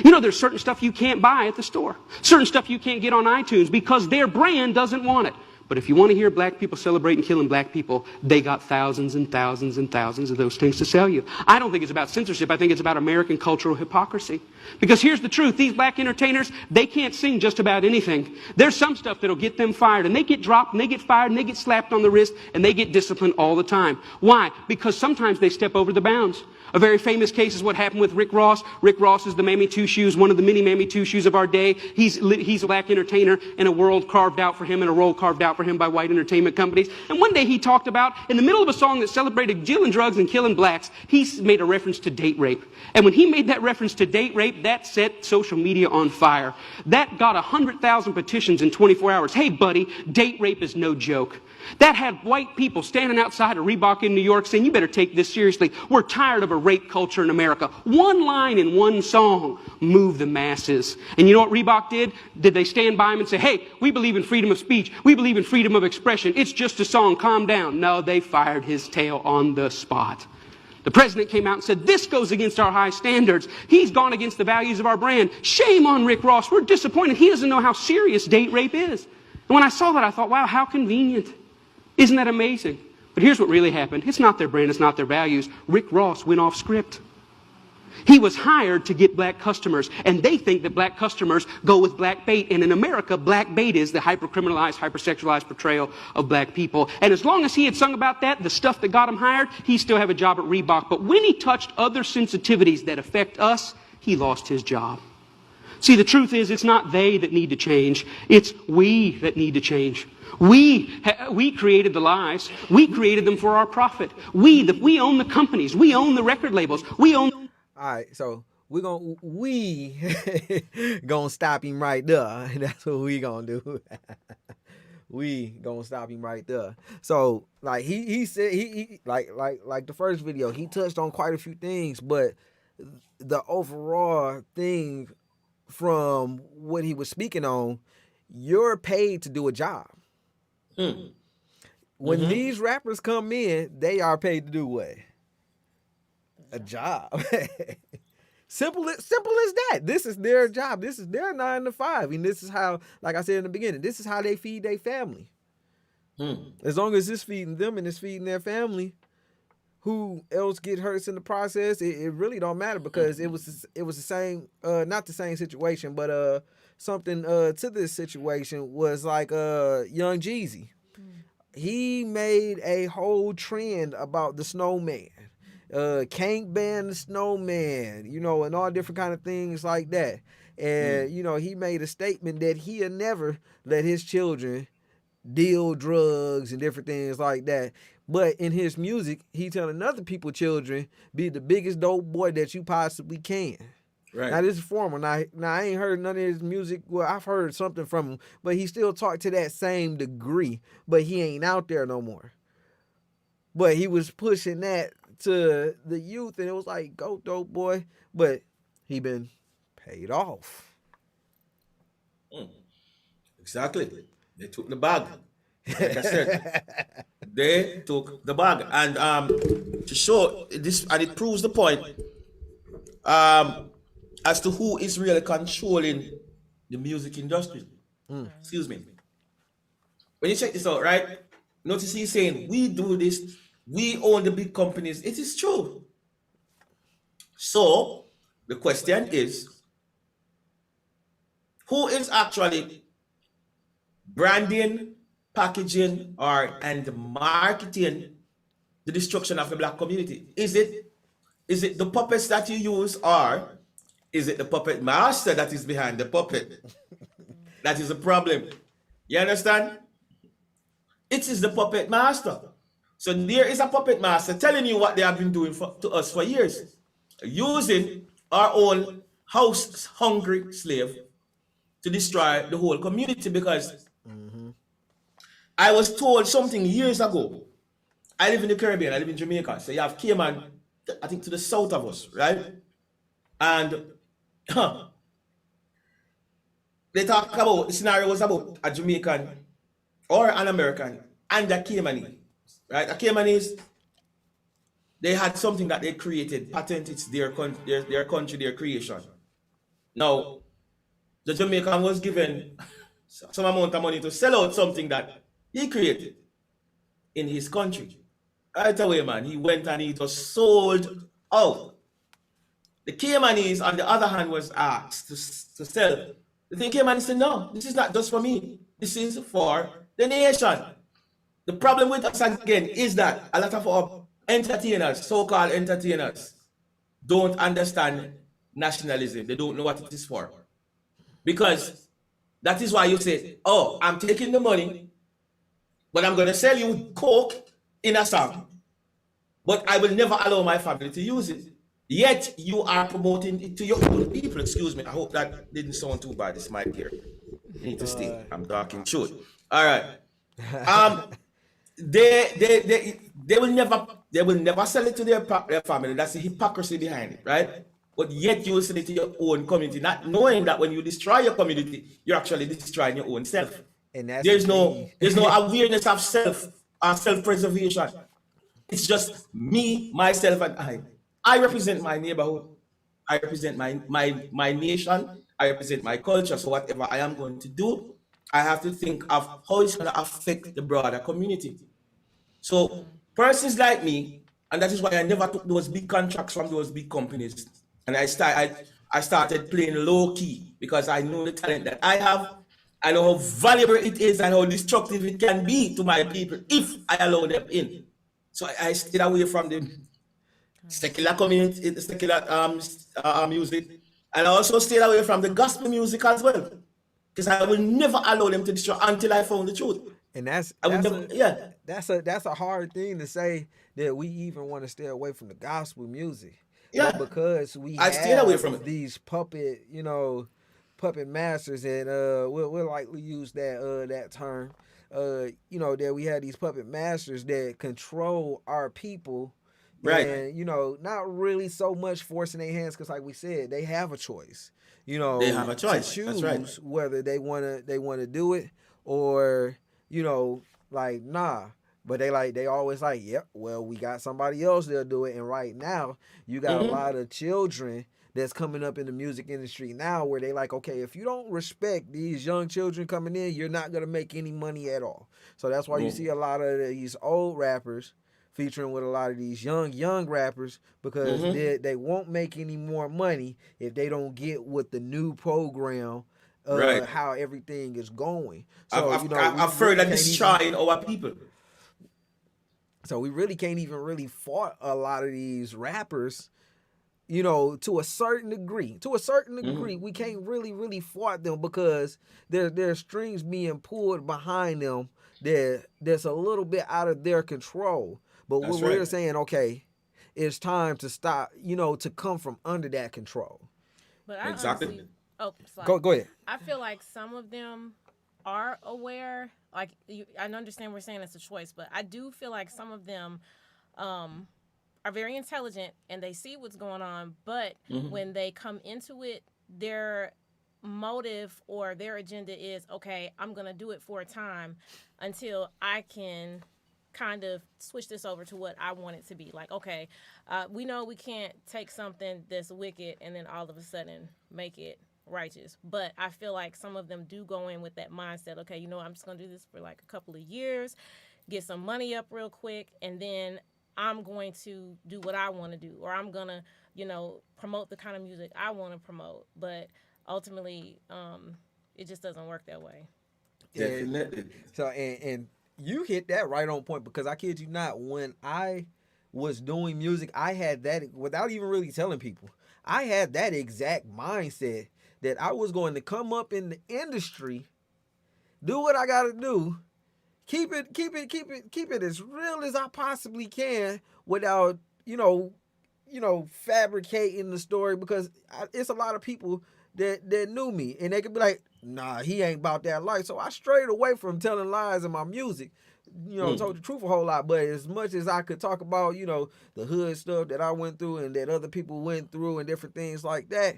You know, there's certain stuff you can't buy at the store. Certain stuff you can't get on iTunes because their brand doesn't want it. But if you want to hear black people celebrating killing black people, they got thousands and thousands and thousands of those things to sell you. I don't think it's about censorship. I think it's about American cultural hypocrisy. Because here's the truth. These black entertainers, they can't sing just about anything. There's some stuff that'll get them fired. And they get dropped, and they get fired, and they get slapped on the wrist, and they get disciplined all the time. Why? Because sometimes they step over the bounds. A very famous case is what happened with Rick Ross. Rick Ross is the Mammy Two Shoes, one of the many Mammy Two Shoes of our day. He's a black entertainer in a world carved out for him and a role carved out for him by white entertainment companies. And one day he talked about, in the middle of a song that celebrated dealing drugs and killing blacks, he made a reference to date rape. And when he made that reference to date rape, that set social media on fire. That got 100,000 petitions in 24 hours. Hey, buddy, date rape is no joke. That had white people standing outside of Reebok in New York saying, you better take this seriously. We're tired of a rape culture in America. One line in one song moved the masses. And you know what Reebok did? Did they stand by him and say, hey, we believe in freedom of speech. We believe in freedom of expression. It's just a song. Calm down. No, they fired his tail on the spot. The president came out and said, this goes against our high standards. He's gone against the values of our brand. Shame on Rick Ross. We're disappointed. He doesn't know how serious date rape is. And when I saw that, I thought, wow, how convenient. Isn't that amazing? But here's what really happened. It's not their brand, it's not their values. Rick Ross went off script. He was hired to get black customers, and they think that black customers go with black bait. And in America, black bait is the hyper-criminalized, hypersexualized portrayal of black people. And as long as he had sung about that, the stuff that got him hired, he still have a job at Reebok. But when he touched other sensitivities that affect us, he lost his job. See, the truth is, it's not they that need to change. It's we that need to change. We created the lies. We created them for our profit. We own the companies. We own the record labels. We own... All right, so we gonna stop him right there. That's what we gonna do. We gonna stop him right there. So like he said he like the first video, he touched on quite a few things, but the overall thing from what he was speaking on, you're paid to do a job. When these rappers come in, they are paid to do what? A job. Simple as that. This is their job. This is their 9 to 5. And this is how, like I said in the beginning, this is how they feed their family. As long as it's feeding them and it's feeding their family, who else get hurt in the process, it really don't matter, because it was the same, not the same situation, but something to this situation was like Young Jeezy. He made a whole trend about the snowman. Can't ban the snowman, you know, and all different kind of things like that. And, you know, he made a statement that he'll never let his children deal drugs and different things like that. But in his music, he telling other people's children, be the biggest dope boy that you possibly can. Right. Now, this is formal. Now, I ain't heard none of his music. Well, I've heard something from him, but he still talked to that same degree, but he ain't out there no more. But he was pushing that to the youth, and it was like, go dope boy. But he been paid off. Exactly. They took the bag. Like I said, they took the bag. And to show this, and it proves the point, as to who is really controlling the music industry. Excuse me. When you check this out, right? Notice he's saying, we do this, we own the big companies. It is true. So, the question is, who is actually branding, packaging, and marketing the destruction of the black community? Is it Is it the puppets that you use, or is it the puppet master that is behind the puppet? That is a problem. You understand? It is the puppet master. So there is a puppet master telling you what they have been doing to us for years, using our own house-hungry slave to destroy the whole community. Because I was told something years ago. I live in the Caribbean, I live in Jamaica. So you have Cayman, I think to the south of us, right? And they talk about, the scenario was about a Jamaican or an American and a Caymanese, right? A Caymanese, they had something that they created, patent, it's their country, their creation. Now, the Jamaican was given some amount of money to sell out something that he created in his country. Right away, man, he went and he just sold out. The Caymanese, on the other hand, was asked to sell. The thing Caymanese said, no, this is not just for me. This is for the nation. The problem with us again is that a lot of our entertainers, so-called entertainers, don't understand nationalism. They don't know what it is for. Because that is why you say, oh, I'm taking the money, but I'm going to sell you coke in a song, but I will never allow my family to use it. Yet you are promoting it to your own people. Excuse me. I hope that didn't sound too bad. This mic here. You need to stay. I'm talking truth. All right. They will never sell it to their family. That's the hypocrisy behind it, right? But yet you will sell it to your own community, not knowing that when you destroy your community, you're actually destroying your own self. And that's there's no awareness of self or self-preservation. It's just me, myself, and I. I represent my neighborhood. I represent my nation. I represent my culture. So whatever I am going to do, I have to think of how it's going to affect the broader community. So persons like me, and that is why I never took those big contracts from those big companies. And I started playing low key because I know the talent that I have. I know how valuable it is and how destructive it can be to my people if I allow them in. So I stayed away from the secular community, the secular music, and I also stayed away from the gospel music as well, because I will never allow them to destroy until I found the truth. And that's a hard thing to say, that we even want to stay away from the gospel music. Yeah, because I stayed away from it. These puppet masters, and we'll likely use that term. That we have these puppet masters that control our people. Right. And, not really so much forcing their hands, because like we said, they have a choice. They have a choice. To choose That's right. whether they wanna do it, or, nah. But they always like, yep, well, we got somebody else that'll do it. And right now, you got a lot of children that's coming up in the music industry now where they like, okay, if you don't respect these young children coming in, you're not gonna make any money at all. So that's why you see a lot of these old rappers featuring with a lot of these young rappers, because they won't make any more money if they don't get with the new program, how everything is going. So I've heard that destroying our people. So we really can't even really fault a lot of these rappers, to a certain degree. To a certain degree, we can't really fault them, because there's strings being pulled behind them that's a little bit out of their control. But we're saying, okay, it's time to stop, to come from under that control. But I exactly. Honestly, go ahead. I feel like some of them are aware. Like, I understand we're saying it's a choice, but I do feel like some of them are very intelligent and they see what's going on. But when they come into it, their motive or their agenda is, okay, I'm going to do it for a time until I can kind of switch this over to what I want it to be. Like, okay, we know we can't take something that's wicked and then all of a sudden make it righteous. But I feel like some of them do go in with that mindset, okay, I'm just going to do this for like a couple of years, get some money up real quick, and then I'm going to do what I want to do, or I'm going to, promote the kind of music I want to promote. But ultimately, it just doesn't work that way. Definitely. So, and you hit that right on point, because I kid you not, when I was doing music, I had that without even really telling people. I had that exact mindset that I was going to come up in the industry, do what I got to do, keep it as real as I possibly can without, fabricating the story, because it's a lot of people that knew me and they could be like, nah, he ain't about that life. So I strayed away from telling lies in my music. Told the truth a whole lot, but as much as I could talk about, the hood stuff that I went through and that other people went through and different things like that,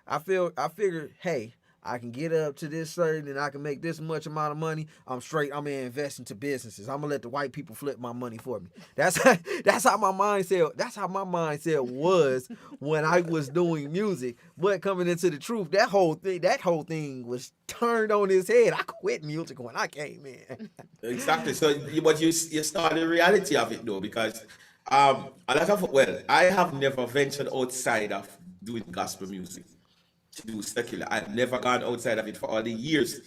I figured, hey, I can get up to this certain and I can make this much amount of money. I'm straight. I'm gonna invest into businesses. I'm gonna let the white people flip my money for me. That's how my mindset. That's how my mindset was when I was doing music. But coming into the truth, that whole thing was turned on his head. I quit music when I came in. Exactly. So, but you saw the reality of it though, because a lot of I have never ventured outside of doing gospel music to do secular. I've never gone outside of it for all the years.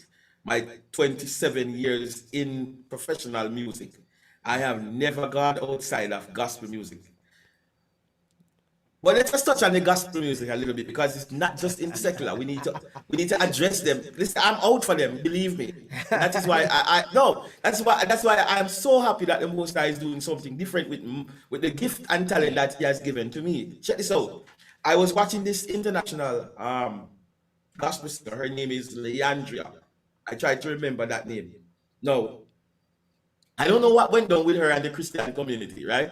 My 27 years in professional music, I have never gone outside of gospel music. But let's just touch on the gospel music a little bit, because it's not just in secular. We need to address them. Listen, I'm out for them, believe me. And that is why that's why I'm so happy that the Most High is doing something different with the gift and talent that He has given to me. Check this out. I was watching this international gospel singer. Her name is Leandria. I tried to remember that name. No, I don't know what went down with her and the Christian community, right?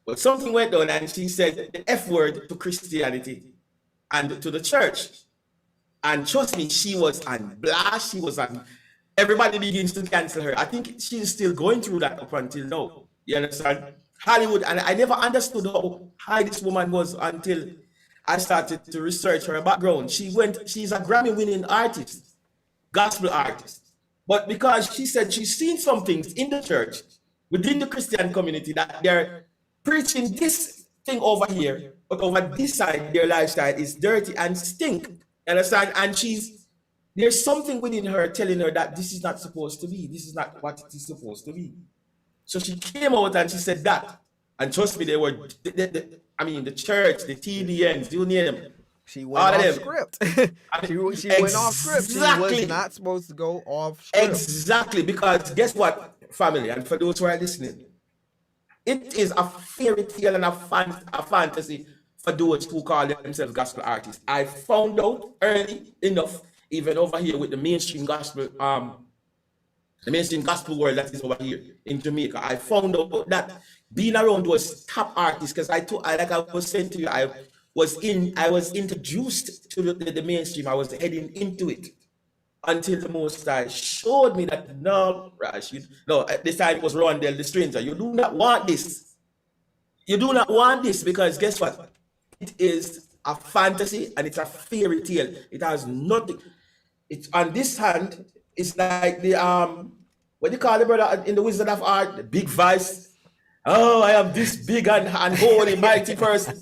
But something went on and she said the F word to Christianity and to the church. And trust me, she was on blast. She was on. Everybody begins to cancel her. I think she's still going through that up until now. You understand? Hollywood, and I never understood how high this woman was until I started to research her background. She's a Grammy-winning artist, gospel artist. But because she said she's seen some things in the church, within the Christian community, that they're preaching this thing over here, but over this side, their lifestyle is dirty and stink. You understand? And there's something within her telling her that this is not supposed to be. This is not what it is supposed to be. So she came out and she said that. And trust me, they were, the church, the TDNs, you name them. She went off script. she went off script. She was not supposed to go off script. Exactly, because guess what, family, and for those who are listening, it is a fairy tale and a fantasy for those who call themselves gospel artists. I found out early enough, even over here with the mainstream gospel world that is over here in Jamaica. I found out that being around those top artists, because like I was saying to you, I was introduced to the mainstream. I was heading into it until the Most High showed me that this time it was Rondell the stranger. You do not want this. You do not want this, because guess what? It is a fantasy and it's a fairy tale. It has nothing. It's on this hand. It's like the what do you call the brother in the Wizard of Art? The big vice. Oh, I am this big and holy, mighty person.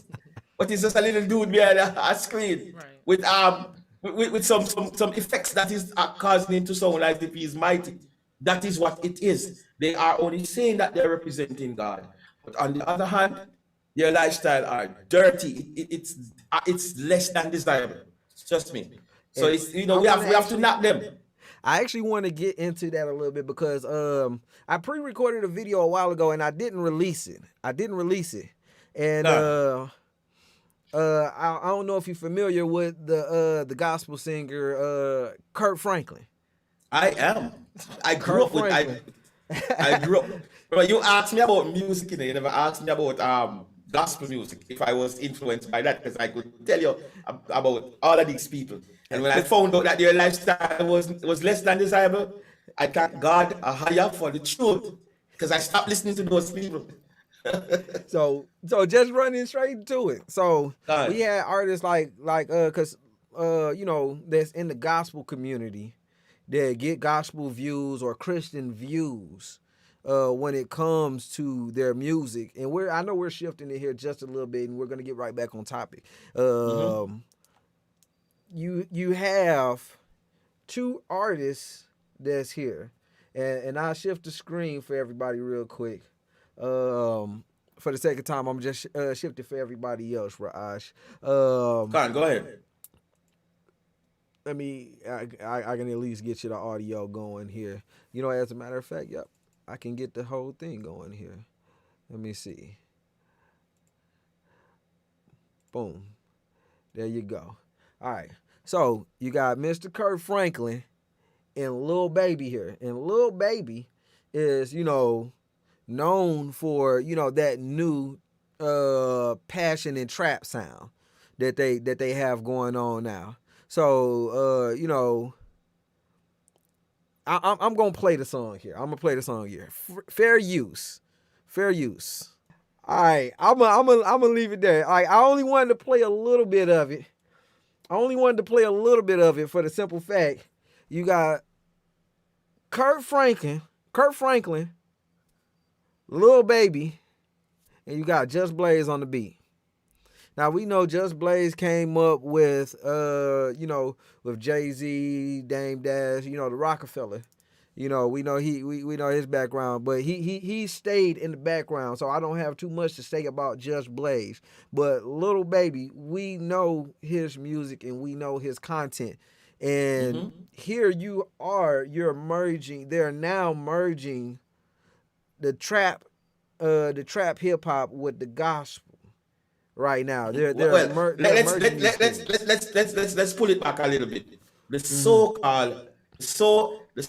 But it's just a little dude behind a screen, right, with some effects that is causing him to sound like if he's mighty. That is what it is. They are only saying that they're representing God, but on the other hand, their lifestyle are dirty. It's less than desirable. Trust me. So it's, we have to knock them. I actually want to get into that a little bit because I pre-recorded a video a while ago and I didn't release it. And I don't know if you're familiar with the gospel singer Kurt Franklin. I am. I grew up with. I grew up. But you asked me about music, you never asked me about gospel music. If I was influenced by that, because I could tell you about all of these people. And when I found out that their lifestyle was less than desirable, I thank God higher for the truth, because I stopped listening to those people. so just running straight to it. So we had artists like that's in the gospel community that get gospel views or Christian views when it comes to their music. And I know we're shifting it here just a little bit, and we're gonna get right back on topic. You have two artists that's here, and I'll shift the screen for everybody real quick. for the second time, I'm just shifting for everybody else, Raj. Go on, go ahead. Let me. I can at least get you the audio going here. You know, as a matter of fact, yep, I can get the whole thing going here. Let me see. Boom. There you go. All right. So you got Mr. Kirk Franklin and Lil Baby here, and Lil Baby is, you know, known for, you know, that new passion and trap sound that they have going on now. So you know, I'm gonna play the song here. I'm gonna play the song here. Fair use. All right, I'm gonna leave it there. All right, I only wanted to play a little bit of it. For the simple fact, you got Kirk Franklin, Lil Baby, and you got Just Blaze on the beat. Now we know Just Blaze came up with you know, with Jay-Z, Dame Dash, you know, the Rockefeller. You know, we know we know his background, but he stayed in the background, so I don't have too much to say about Just Blaze. But Lil Baby, we know his music and we know his content. And here you're merging, they're now merging the trap hip hop with the gospel right now. Let's pull it back a little bit. The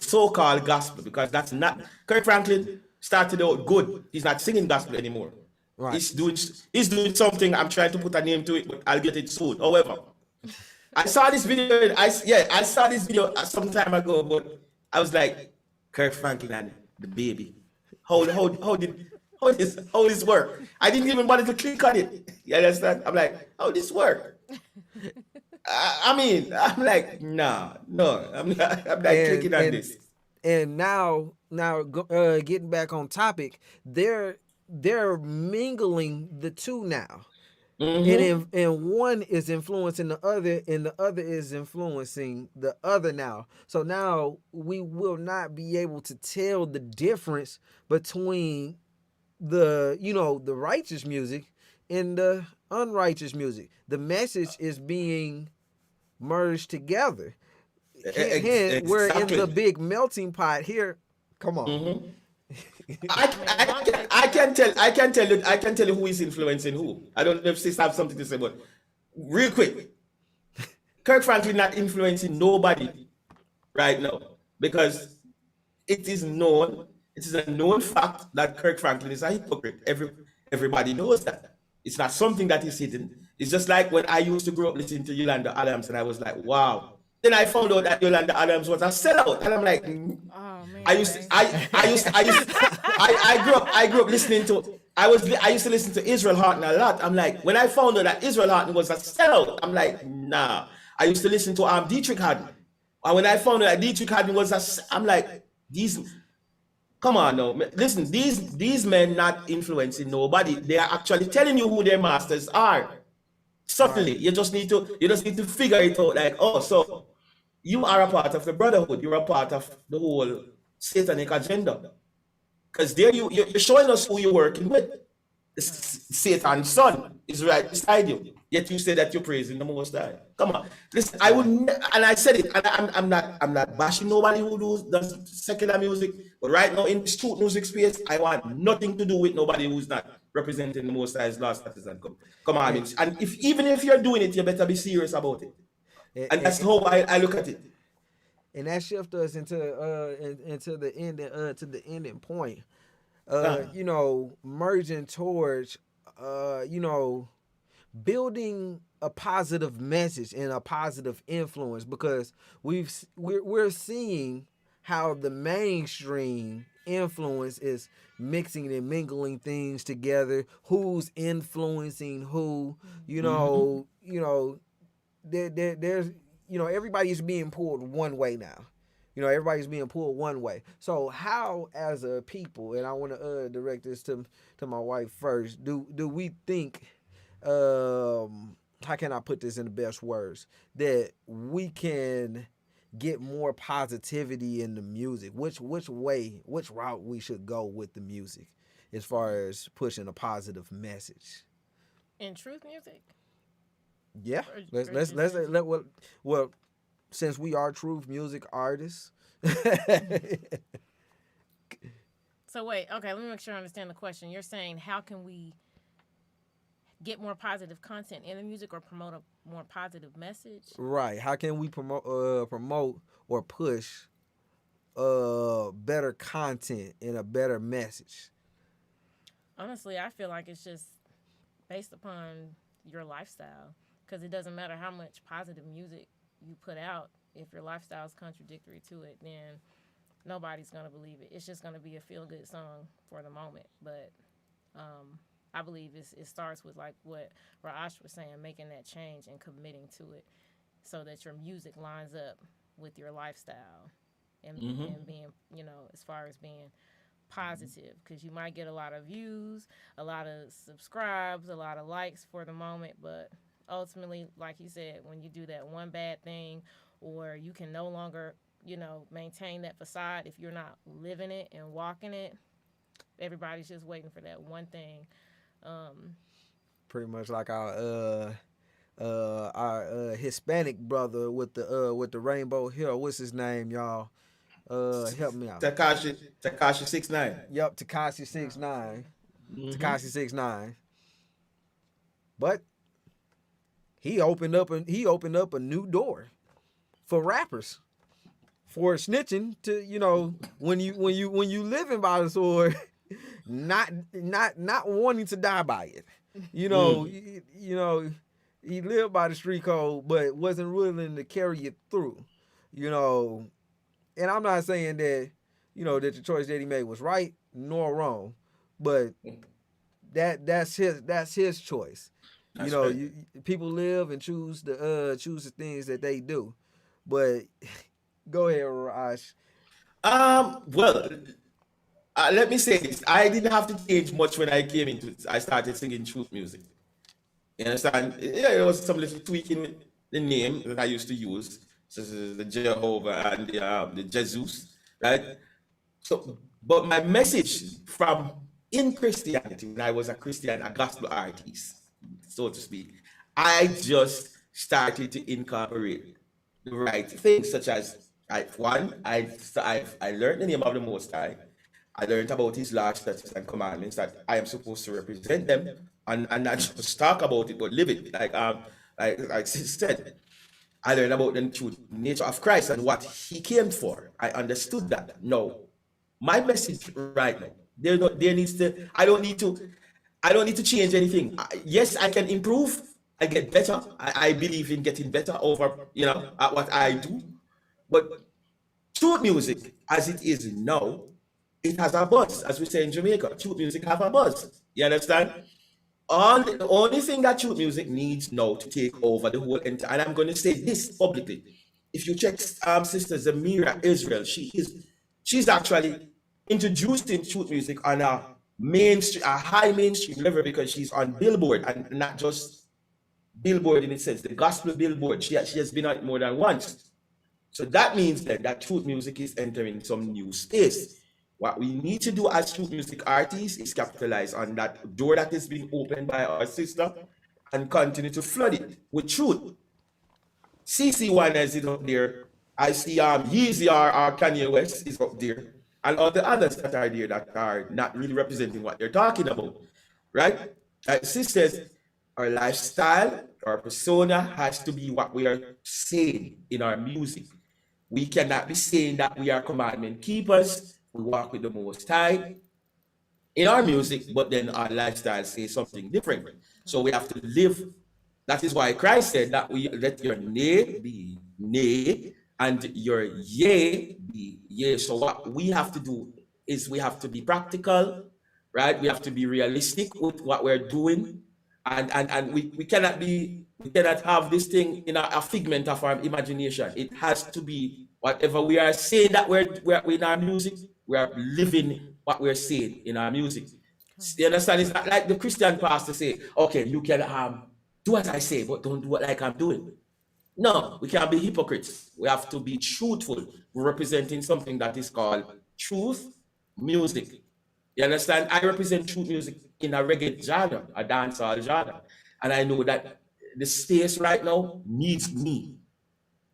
so-called gospel, because that's not Kirk Franklin started out good. He's not singing gospel anymore. Right. He's doing something. I'm trying to put a name to it, but I'll get it soon. However, I saw this video. I saw this video some time ago, but I was like, Kirk Franklin and the Baby. How this work? I didn't even bother to click on it. You understand? I'm like, how this work? I mean, I'm like, no, I'm not clicking on this. And now, getting back on topic, they're mingling the two now. And one is influencing the other, and the other is influencing the other now. So now we will not be able to tell the difference between the, you know, the righteous music and the unrighteous music. The message is being merged together. We're in the big melting pot here. Come on. I can tell you who is influencing who. I don't know if sis have something to say, but real quick, Kirk Franklin not influencing nobody right now, because it is a known fact that Kirk Franklin is a hypocrite. Everybody knows that. It's not something that is hidden. It's just like when I used to grow up listening to Yolanda Adams, and I was like, wow. Then I found out that Yolanda Adams was a sellout, and I'm like, I grew up listening to. I used to listen to Israel Houghton a lot. I'm like, when I found out that Israel Houghton was a sellout, I'm like, nah. I used to listen to Dietrich Haddon, and when I found out that Dietrich Haddon was I'm like, come on now, listen, these men not influencing nobody. They are actually telling you who their masters are. Subtly, you just need to figure it out. Like, oh, so you are a part of the brotherhood. You're a part of the whole satanic agenda. Because there you're showing us who you're working with. Satan's son is right beside you. Yet you say that you're praising the Most High. Come on, listen. I would, and I said it. And I'm not bashing nobody who does secular music. But right now in the street music space, I want nothing to do with nobody who's not representing the Most High's law, statutes, and commandments. And even if you're doing it, you better be serious about it. And that's how I look at it. And that shifts us into the ending point. You know, merging towards you know, building a positive message and a positive influence, because we're seeing how the mainstream influence is mixing and mingling things together. Who's influencing who? You know, there's, you know, everybody's being pulled one way now. You know, everybody's being pulled one way. So how, as a people, and I want to direct this to my wife first, do we think, how can I put this in the best words, that we can get more positivity in the music? Which route we should go with the music? as far as pushing a positive message. In truth music? Yeah. Or Let's well, since we are truth music artists. So wait, okay, let me make sure I understand the question. You're saying how can we get more positive content in the music or promote a more positive message? Right. How can we promote or push better content and a better message? Honestly, I feel like it's just based upon your lifestyle, because it doesn't matter how much positive music you put out. If your lifestyle is contradictory to it, then nobody's going to believe it. It's just going to be a feel-good song for the moment. But I believe it starts with, like what Ra'ash was saying, making that change and committing to it so that your music lines up with your lifestyle and being, as far as being positive, because you might get a lot of views, a lot of subscribes, a lot of likes for the moment, but ultimately, like he said, when you do that one bad thing, or you can no longer, maintain that facade if you're not living it and walking it, everybody's just waiting for that one thing. Pretty much like our Hispanic brother with the rainbow hair. What's his name, y'all? Help me out. Takashi 6ix9ine. Yep, Tekashi 6ix9ine. Tekashi 6ix9ine. But he opened up a new door for rappers for snitching to, when you living by the sword, not wanting to die by it. He lived by the street code, but wasn't willing to carry it through. And I'm not saying that, that the choice that he made was right nor wrong, but that's his choice. People live and choose the things that they do. But go ahead, Raj. Well, let me say this. I didn't have to change much when I came into it. I started singing truth music. You understand? Yeah, it was some little tweaking with the name that I used to use, such as the Jehovah and the Jesus, right? So, but my message from in Christianity, when I was a Christian, a gospel artist, so to speak, I just started to incorporate the right things, such as I learned the name of the Most High. I learned about His laws, statutes, and commandments, that I am supposed to represent them and not just talk about it, but live it. Like Sis said, I learned about the true nature of Christ and what He came for. I understood that. No, my message right now, I don't need to change anything. Yes, I can improve. I get better. I believe in getting better over, at what I do. But truth music, as it is now, it has a buzz, as we say in Jamaica. Truth music have a buzz. You understand? The only thing that truth music needs now to take over the whole entire, and I'm going to say this publicly. If you check Sister Zamira Israel, she's actually introduced in truth music on a high mainstream level, because she's on Billboard, and not just Billboard in its sense, the gospel Billboard. She has been on it more than once. So that means that truth music is entering some new space. What we need to do as truth music artists is capitalize on that door that is being opened by our sister and continue to flood it with truth. CC1 is up there. I see Yeezy or Kanye West is up there. And all the others that are there that are not really representing what they're talking about. Right? Like Sis says, our lifestyle, our persona has to be what we are saying in our music. We cannot be saying that we are commandment keepers, we walk with the Most High in our music, but then our lifestyle says something different. So we have to live. That is why Christ said that we let your nay be nay and your yea be yea. So what we have to do is we have to be practical, right? We have to be realistic with what we're doing. And we cannot have this thing in a figment of our imagination. It has to be whatever we are saying that we're in our music, we are living what we're saying in our music. You understand? It's not like the Christian pastor say, okay, you can do what I say, but don't do what like I'm doing. No, we can't be hypocrites. We have to be truthful. We're representing something that is called truth music. You understand? I represent true music in a reggae genre, a dancehall genre. And I know that the space right now needs me.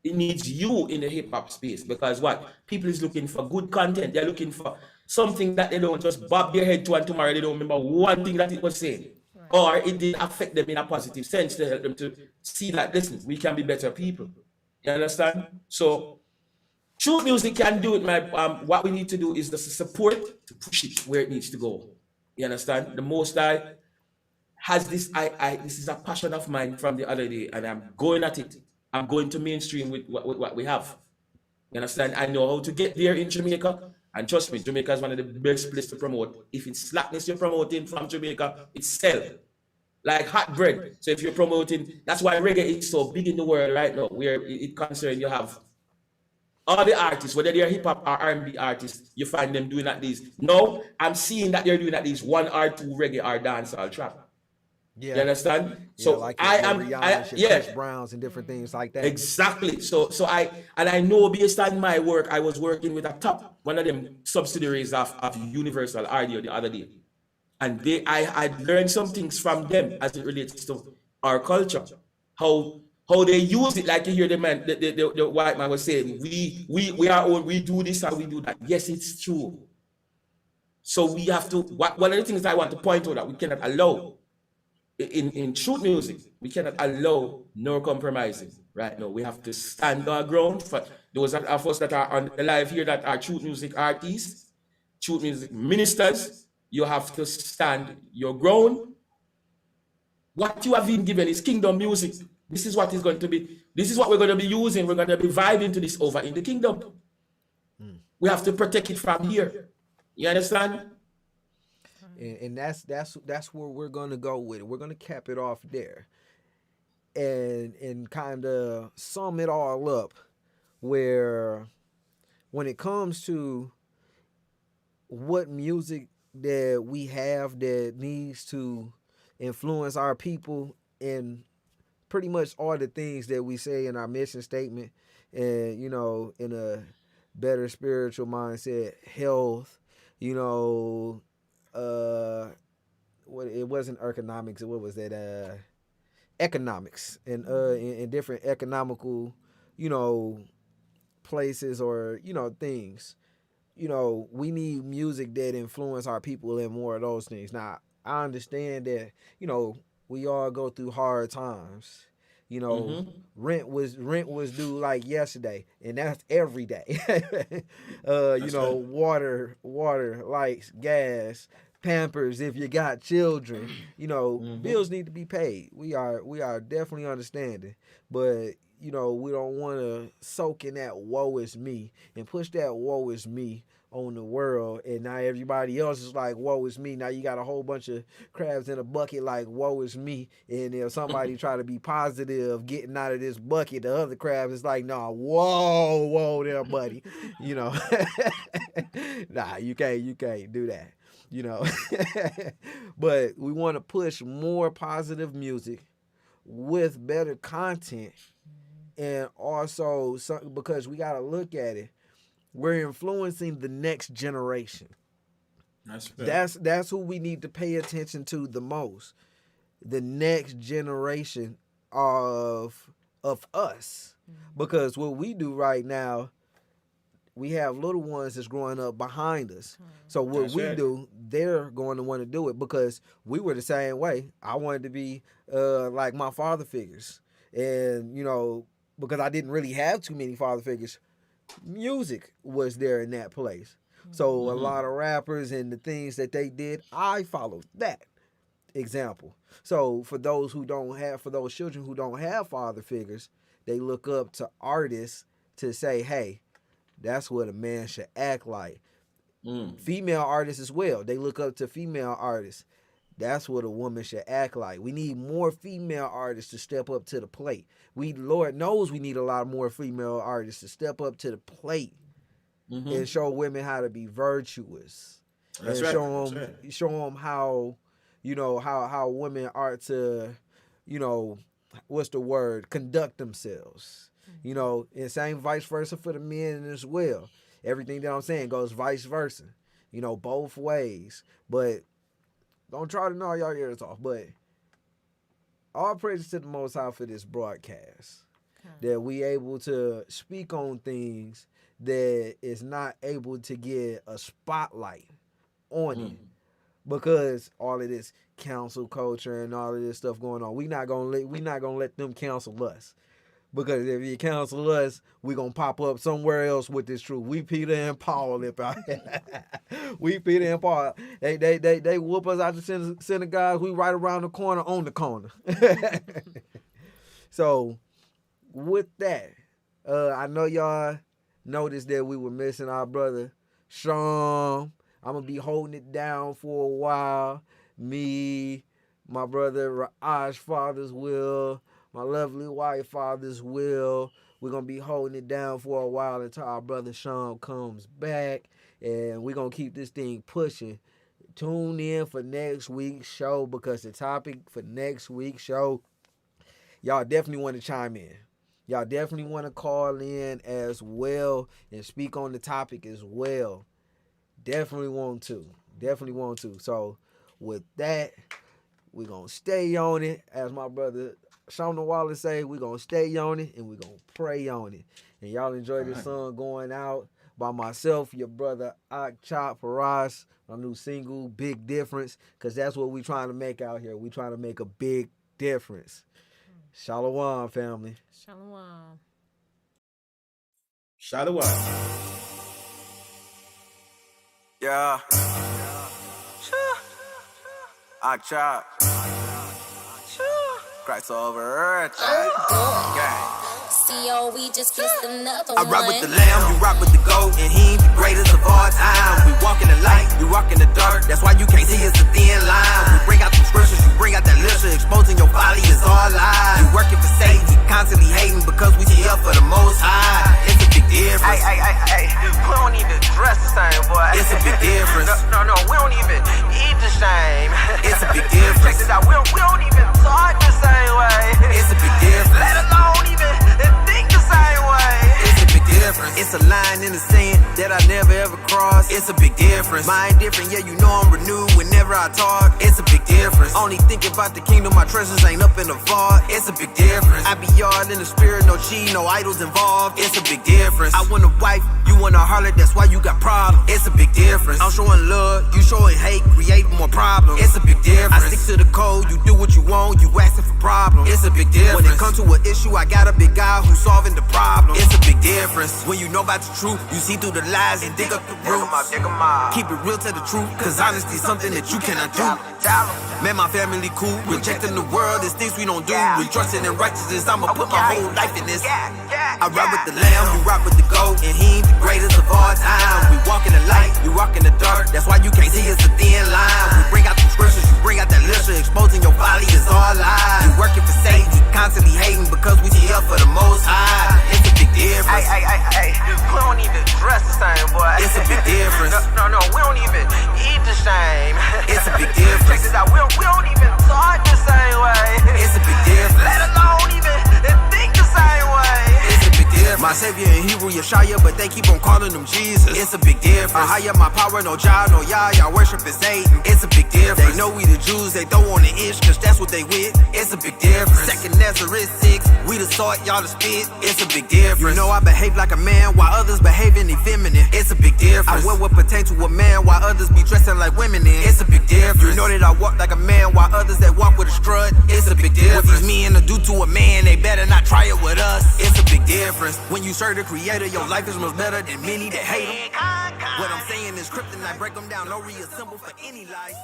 It needs you in the hip hop space because what? People is looking for good content. They're looking for something that they don't just bob their head to and tomorrow they don't remember one thing that it was saying. Right. Or it did affect them in a positive sense to help them to see that, listen, we can be better people. You understand? So true music can do it. What we need to do is just support to push it where it needs to go. You understand? The most I has this. This is a passion of mine from the other day, and I'm going at it. I'm going to mainstream with what we have. You understand? I know how to get there in Jamaica, and trust me, Jamaica is one of the best places to promote. If it's slackness you're promoting from Jamaica, it's sell like hot bread. So if you're promoting, that's why reggae is so big in the world right now. Where it concerns, you have all the artists, whether they're hip hop or R&B artists, you find them doing at these. No, I'm seeing that they're doing at least one or two reggae or dancehall trap. Yeah. You understand? Yeah, So like I your am, Rihanna's, your yeah, Chris Browns and different things like that. exactly. So I know based on my work, I was working with a top one of them subsidiaries of Universal Audio the other day, and I learned some things from them as it relates to our culture, how they use it. Like you hear the man, the white man was saying, we are own, we do this and we do that. Yes, it's true. So we have to. One of the things I want to point out that we cannot allow in truth music, we cannot allow no compromising. Right now, we have to stand our ground. For those of us that are on the live here that are truth music artists, truth music ministers, you have to stand your ground. What you have been given is kingdom music. This is what is going to be. This is what we're going to be using. We're going to be vibing to this over in the kingdom. We have to protect it from here. You understand? And that's where we're gonna go with it. We're gonna cap it off there, and kind of sum it all up. Where, when it comes to what music that we have that needs to influence our people, and pretty much all the things that we say in our mission statement, and in a better spiritual mindset, health, what it wasn't economics, what was that, economics, and in different economical places, or things. We need music that influence our people and more of those things. Now, I understand that we all go through hard times. Rent was due like yesterday, and that's every day. Water, lights, gas, Pampers if you got children. Bills need to be paid. We are definitely understanding, but we don't want to soak in that woe is me and push that woe is me on the world, and now everybody else is like woe is me. Now you got a whole bunch of crabs in a bucket like woe is me, and if somebody try to be positive getting out of this bucket, the other crabs is like, nah, whoa there, buddy. Nah, you can't do that. But we want to push more positive music with better content, and also because we got to look at it, we're influencing the next generation. That's who we need to pay attention to the most. The next generation of us. Because what we do right now, we have little ones that's growing up behind us. So what we do, they're going to want to do it, because we were the same way. I wanted to be like my father figures. And, because I didn't really have too many father figures, music was there in that place. So a lot of rappers and the things that they did, I followed that example. So for those children who don't have father figures, they look up to artists to say, hey, that's what a man should act like. Female artists as well. They look up to female artists. That's what a woman should act like. We need more female artists to step up to the plate. Lord knows we need a lot more female artists to step up to the plate and show women how to be virtuous. That's and right. show them how, how women are to, what's the word? Conduct themselves. And same vice versa for the men as well. Everything that I'm saying goes vice versa. you know, both ways. But don't try to gnaw y'all ears off. But all praise to the Most High for this broadcast. That we able to speak on things that is not able to get a spotlight on it. Because all of this cancel culture and all of this stuff going on, we not gonna let them cancel us. Because if you cancel us, we gonna pop up somewhere else with this truth. We Peter and Paul up out here. We Peter and Paul. They whoop us out the synagogue. We right around the corner on the corner. So with that, I know y'all noticed that we were missing our brother Sean. I'm gonna be holding it down for a while. Me, my brother Raj Father's will, my lovely wife Father's will. We're gonna be holding it down for a while until our brother Sean comes back, and we're gonna keep this thing pushing. Tune in for next week's show, because the topic for next week's show, y'all definitely want to chime in. Y'all definitely want to call in as well and speak on the topic as well. Definitely want to. So with that, we're going to stay on it. As my brother Sean Wallace say, we're going to stay on it and we're going to pray on it. And y'all enjoy this song going out by myself, your brother Chop Faraz, my new single, Big Difference, because that's what we trying to make out here. We trying to make a big difference. Shalom, family. Shalom. Shalom. Yeah. I chop. Christ over earth. CO, we just kissed another I one. rock with the lamb, you rock with the goat, and he ain't the greatest of all time. We walk in the light, you walk in the dark. That's why you can't see us a thin line. We bring out the scriptures, you bring out that literature, exposing your folly is all lies. You working for Satan, he constantly hating because we here for the Most High. It's a big difference. Hey, we don't even dress the same, boy. It's a big difference. No, we don't even eat the same. It's a big difference. Check this out, we don't even talk the same way. It's a big difference. Let alone even think the same way. It's a big difference. It's a line in the sand that I never ever cross. It's a big difference. Mine different, yeah, you know I'm renewed whenever I talk. It's a big difference. Only think about the kingdom, my treasures ain't up in the vault. It's a big difference. I be yard in the spirit, no cheat, no idols involved. It's a big difference. I want a wife, you want a harlot, that's why you got problems. It's a big difference. I'm showing love, you showing hate, creating more problems. It's a big difference. I stick to the code, you do what you want, you asking for problems. It's a big difference. When it comes to an issue, I got a big guy who's solving the problem. It's a big difference. When you know about the truth, you see through the lies and dig up the roots. Keep it real to the truth, cause honesty's something that you cannot do. Man, my family cool, rejecting the world, there's things we don't do. Rejoicing in righteousness, I'ma put my whole life in this. I rock with the lamb, you rock with the goat, and he ain't the greatest of all time. We walk in the light, you walk in the dark, that's why you can't see us a thin line. We bring out the scriptures, you bring out that literature, exposing your folly is all lies. You working for Satan, he constantly hating because we here for the Most High. It's a big difference. Hey, we don't even dress the same, boy. It's a big difference. No, we don't even eat the same. It's a big difference. Check this out, we don't even talk the same way. It's a big difference. Let alone even think the same way. It's a big difference. My savior in Hebrew, Yeshaya, but they keep on calling him Jesus. It's a big difference. I hire my power, no Jah, no Yah, y'all worship is Satan. It's a big difference. They know we the Jews, they throw on the ish, cause that's what they with. It's a big difference. Second Nazareth 6, we the salt, y'all the spit. It's a big difference. You know I behave like a man while others behaving effeminate. It's a big difference. I wear what pertains to a man while others be dressing like women in. It's a big difference. You know that I walk like a man while others that walk with a strut. It's a big difference. What these men to do to a man, they better not try it with us. It's a big difference. When you serve the creator, your life is much better than many that hate him. What I'm saying is kryptonite, break them down, no reassemble for any life.